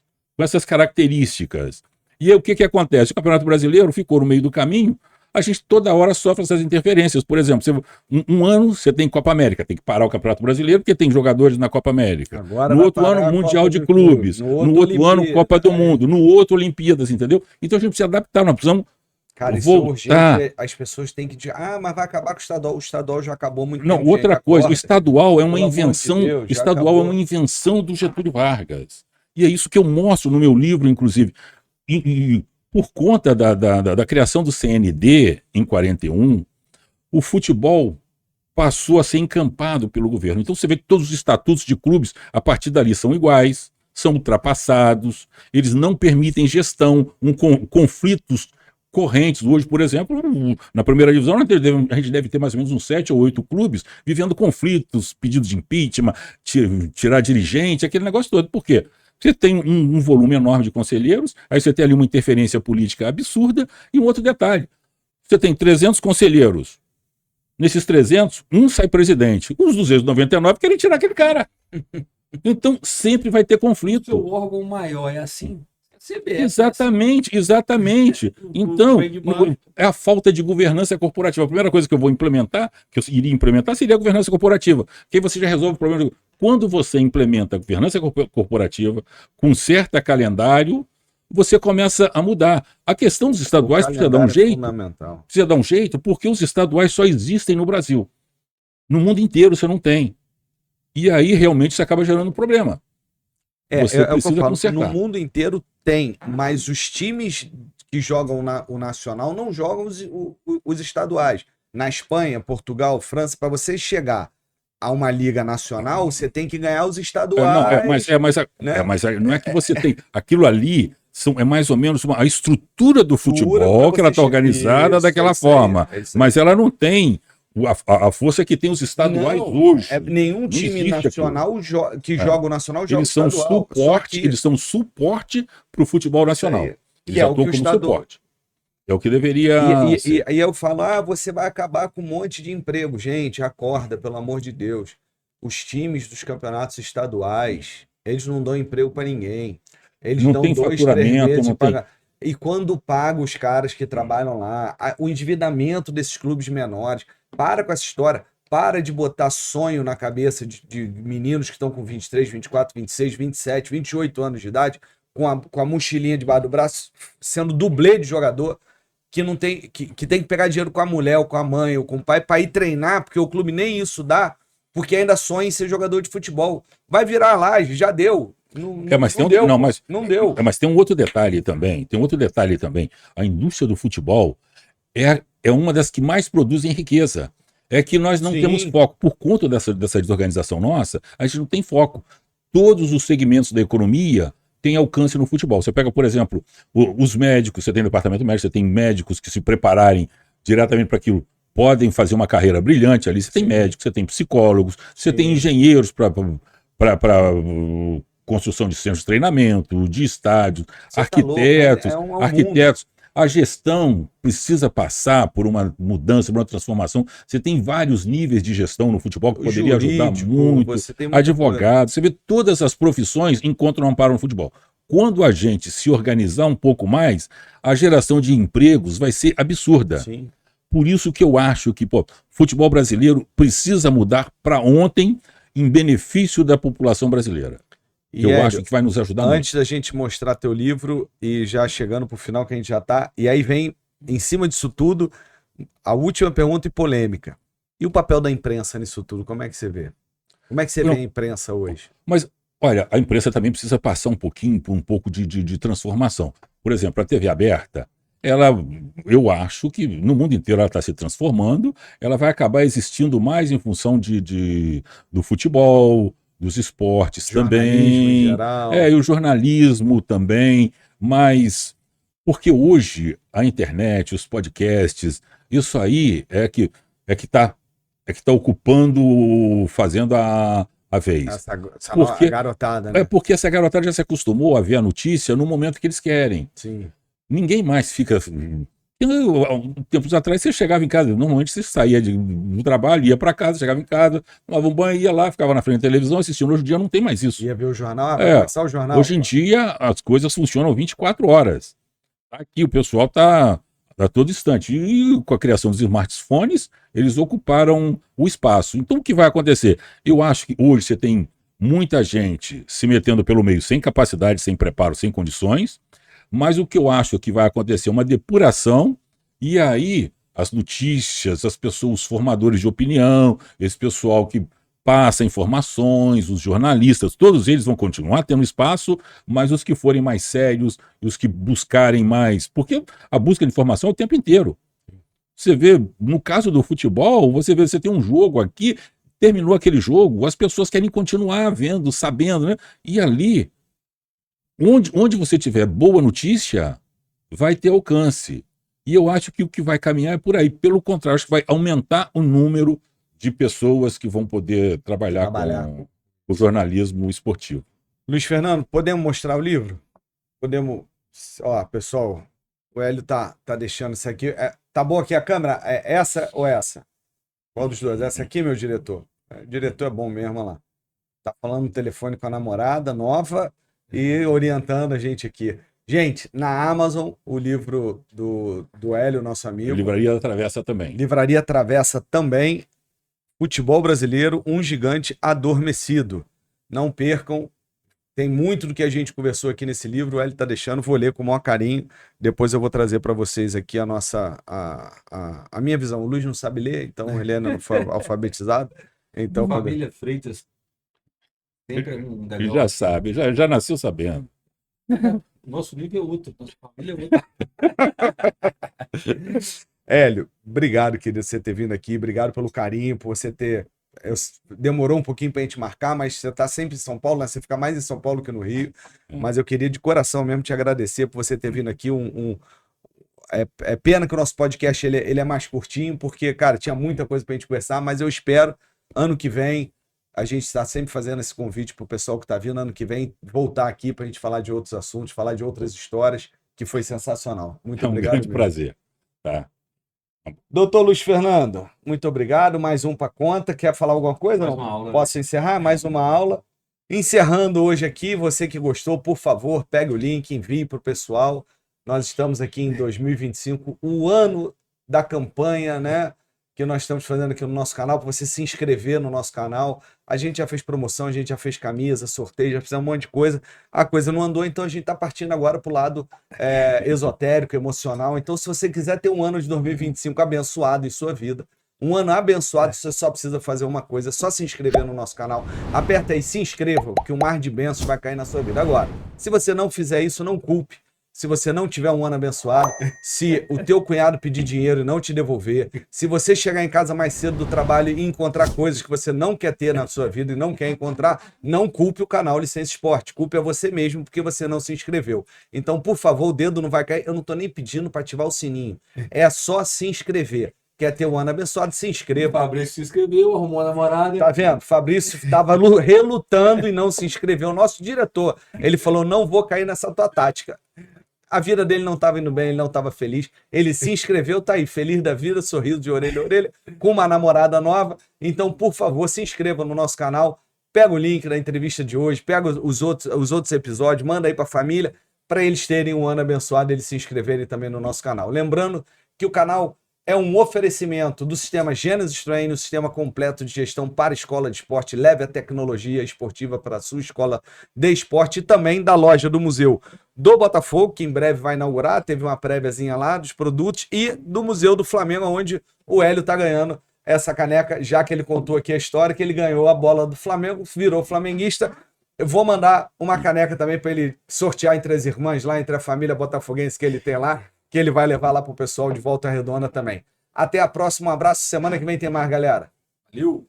características. E aí o que acontece? O Campeonato Brasileiro ficou no meio do caminho. A gente toda hora sofre essas interferências. Por exemplo, um ano você tem Copa América, tem que parar o Campeonato Brasileiro porque tem jogadores na Copa América. Agora no outro ano, Mundial de Clubes. No outro ano, Copa do Mundo. No outro, Olimpíadas, entendeu? Então a gente precisa adaptar, nós precisamos isso é urgente, as pessoas têm que dizer, mas vai acabar com o estadual. O estadual já acabou muito tempo. Não, outra coisa, o estadual é uma invenção, é uma invenção do Getúlio Vargas. E é isso que eu mostro no meu livro, inclusive. Por conta da criação do CND em 41, o futebol passou a ser encampado pelo governo. Então você vê que todos os estatutos de clubes, a partir dali, são iguais, são ultrapassados, eles não permitem gestão, conflitos correntes. Hoje, por exemplo, na primeira divisão, a gente deve ter mais ou menos uns 7 ou 8 clubes vivendo conflitos, pedidos de impeachment, tirar dirigente, aquele negócio todo. Por quê? Você tem um volume enorme de conselheiros, aí você tem ali uma interferência política absurda, e um outro detalhe, você tem 300 conselheiros, nesses 300, um sai presidente, os 299 querem tirar aquele cara. Então, sempre vai ter conflito. O seu órgão maior é assim? CBF, Exatamente. Então, é a falta de governança corporativa. A primeira coisa que eu vou implementar, que eu iria implementar, seria a governança corporativa. Que aí você já resolve o problema. Quando você implementa a governança corporativa, com certo calendário, você começa a mudar. A questão dos estaduais precisa dar um jeito. Precisa dar um jeito, porque os estaduais só existem no Brasil. No mundo inteiro você não tem. E aí realmente você acaba gerando um problema. Você precisa consertar. No mundo inteiro tem, mas os times que jogam o nacional não jogam os estaduais. Na Espanha, Portugal, França, para você chegar a uma liga nacional, você tem que ganhar os estaduais. Mas não é que você tem. Aquilo ali é mais ou menos a estrutura do futebol que ela está organizada daquela forma. Mas ela não tem a força que tem os estaduais hoje. Nenhum time nacional que joga o nacional joga o estadual. Eles são suporte para o futebol nacional. Eles atuam como suporte. É o que deveria ser. E eu falo, você vai acabar com um monte de emprego. Gente, acorda, pelo amor de Deus. Os times dos campeonatos estaduais, eles não dão emprego para ninguém. Eles Não dão tem 2, 3 faturamento, vezes não e paga. E quando paga os caras que trabalham lá, o endividamento desses clubes menores, para com essa história. Para de botar sonho na cabeça de meninos que estão com 23, 24, 26, 27, 28 anos de idade, com a mochilinha debaixo do braço, sendo dublê de jogador, que não tem que tem que pegar dinheiro com a mulher, ou com a mãe, ou com o pai, para ir treinar, porque o clube nem isso dá, porque ainda sonha em ser jogador de futebol. Vai virar laje, já deu. Não, Mas tem não um, deu, não, pô. mas, Não deu. mas tem um outro detalhe também. Tem um outro detalhe também. A indústria do futebol é uma das que mais produzem riqueza. É que nós não Sim. temos foco. Por conta dessa desorganização nossa, a gente não tem foco. Todos os segmentos da economia têm alcance no futebol. Você pega, por exemplo, os médicos, você tem departamento médico, você tem médicos que se prepararem diretamente para aquilo, podem fazer uma carreira brilhante ali. Você tem médicos, você tem psicólogos, você tem engenheiros para construção de centros de treinamento, de estádios, arquitetos, tá louco, é um arquitetos. A gestão precisa passar por uma mudança, por uma transformação. Você tem vários níveis de gestão no futebol que poderia ajudar muito. Você tem muita Advogado, você vê todas as profissões encontram amparo no futebol. Quando a gente se organizar um pouco mais, a geração de empregos vai ser absurda. Sim. Por isso que eu acho que o futebol brasileiro precisa mudar para ontem em benefício da população brasileira. E eu Hélio, acho que vai nos ajudar antes muito. da gente mostrar teu livro e já chegando pro final que a gente já tá, e aí vem, em cima disso tudo, a última pergunta e polêmica. E o papel da imprensa nisso tudo, como é que você vê? Como é que você vê a imprensa hoje? Mas, olha, a imprensa também precisa passar um pouquinho por um pouco de transformação. Por exemplo, a TV aberta, eu acho que no mundo inteiro ela está se transformando, ela vai acabar existindo mais em função do futebol, dos esportes também, em geral. e o jornalismo também, mas porque hoje a internet, os podcasts, isso aí é que tá ocupando, fazendo a vez. Essa Porque- garotada, né? É porque essa garotada já se acostumou a ver a notícia no momento que eles querem. Sim. Ninguém mais fica. Tempos atrás você chegava em casa, normalmente você saía do trabalho, ia para casa, chegava em casa, tomava um banho, ia lá, ficava na frente da televisão assistindo. Hoje em dia não tem mais isso. Ia ver o jornal, vai passar o jornal. Hoje em dia as coisas funcionam 24 horas. Aqui o pessoal tá todo instante. E com a criação dos smartphones, eles ocuparam o espaço. Então o que vai acontecer? Eu acho que hoje você tem muita gente se metendo pelo meio sem capacidade, sem preparo, sem condições. Mas o que eu acho que vai acontecer é uma depuração, e aí as notícias, as pessoas, os formadores de opinião, esse pessoal que passa informações, os jornalistas, todos eles vão continuar tendo espaço, mas os que forem mais sérios, os que buscarem mais, porque a busca de informação é o tempo inteiro. Você vê, no caso do futebol, você tem um jogo aqui, terminou aquele jogo, as pessoas querem continuar vendo, sabendo, né? E ali onde você tiver boa notícia, vai ter alcance. E eu acho que o que vai caminhar é por aí. Pelo contrário, acho que vai aumentar o número de pessoas que vão poder trabalhar com o jornalismo esportivo. Luiz Fernando, podemos mostrar o livro? Podemos. Ó, pessoal, o Hélio tá deixando isso aqui. Tá boa aqui a câmera? É essa ou essa? Qual dos dois? Essa aqui, meu diretor? O diretor é bom mesmo, olha lá. Tá falando no telefone com a namorada nova e orientando a gente aqui. Gente, na Amazon, o livro do Hélio, nosso amigo. Livraria Travessa também. Livraria Travessa também. Futebol Brasileiro, um gigante adormecido. Não percam. Tem muito do que a gente conversou aqui nesse livro. O Hélio tá deixando, vou ler com o maior carinho. Depois eu vou trazer para vocês aqui a minha visão. O Luiz não sabe ler, então ele não foi alfabetizado. Então, Família Freitas sempre é um Ele negócio. já sabe, já nasceu sabendo. Nosso nível é outro, nossa família é outra. Hélio, obrigado, querido, você ter vindo aqui. Obrigado pelo carinho, por você ter. Demorou um pouquinho pra gente marcar, mas você tá sempre em São Paulo, né? Você fica mais em São Paulo que no Rio. Mas eu queria de coração mesmo te agradecer por você ter vindo aqui. É pena que o nosso podcast ele é mais curtinho, porque, cara, tinha muita coisa pra gente conversar, mas eu espero, ano que vem, a gente está sempre fazendo esse convite pro pessoal que tá vindo, ano que vem, voltar aqui pra gente falar de outros assuntos, falar de outras histórias, que foi sensacional. Muito É um obrigado. grande mesmo. prazer. Tá. Doutor Luiz Fernando, muito obrigado. Mais um para conta. Quer falar alguma coisa? Mais Não? uma aula. Posso encerrar? Mais uma aula. Encerrando hoje aqui, você que gostou, por favor, pegue o link, envie para o pessoal. Nós estamos aqui em 2025, o ano da campanha, né? Que nós estamos fazendo aqui no nosso canal, para você se inscrever no nosso canal. A gente já fez promoção, a gente já fez camisa, sorteio, já fizemos um monte de coisa. A coisa não andou, então a gente está partindo agora para o lado esotérico, emocional. Então, se você quiser ter um ano de 2025 abençoado em sua vida, um ano abençoado, você só precisa fazer uma coisa, é só se inscrever no nosso canal. Aperta aí, se inscreva, que o mar de bênçãos vai cair na sua vida. Agora, se você não fizer isso, não culpe. Se você não tiver um ano abençoado, se o teu cunhado pedir dinheiro e não te devolver, se você chegar em casa mais cedo do trabalho e encontrar coisas que você não quer ter na sua vida e não quer encontrar, não culpe o canal Licença Esporte, culpe a você mesmo porque você não se inscreveu. Então, por favor, o dedo não vai cair, eu não tô nem pedindo para ativar o sininho, é só se inscrever. Quer ter um ano abençoado, se inscreva. O Fabrício se inscreveu, arrumou a namorada. Tá vendo? Fabrício estava relutando e não se inscreveu. O nosso diretor, ele falou, não vou cair nessa tua tática. A vida dele não estava indo bem, ele não estava feliz. Ele se inscreveu, tá aí, feliz da vida, sorriso de orelha a orelha, com uma namorada nova. Então, por favor, se inscreva no nosso canal. Pega o link da entrevista de hoje, pega os outros episódios, manda aí para a família, para eles terem um ano abençoado e eles se inscreverem também no nosso canal. Lembrando que o canal é um oferecimento do sistema Genesis Training, o sistema completo de gestão para a escola de esporte. Leve a tecnologia esportiva para a sua escola de esporte e também da loja do Museu do Botafogo, que em breve vai inaugurar, teve uma préviazinha lá dos produtos, e do Museu do Flamengo, onde o Hélio está ganhando essa caneca, já que ele contou aqui a história, que ele ganhou a bola do Flamengo, virou flamenguista. Eu vou mandar uma caneca também para ele sortear entre as irmãs lá, entre a família botafoguense que ele tem lá, que ele vai levar lá pro pessoal de Volta Redonda também. Até a próxima, um abraço, semana que vem tem mais, galera. Valeu!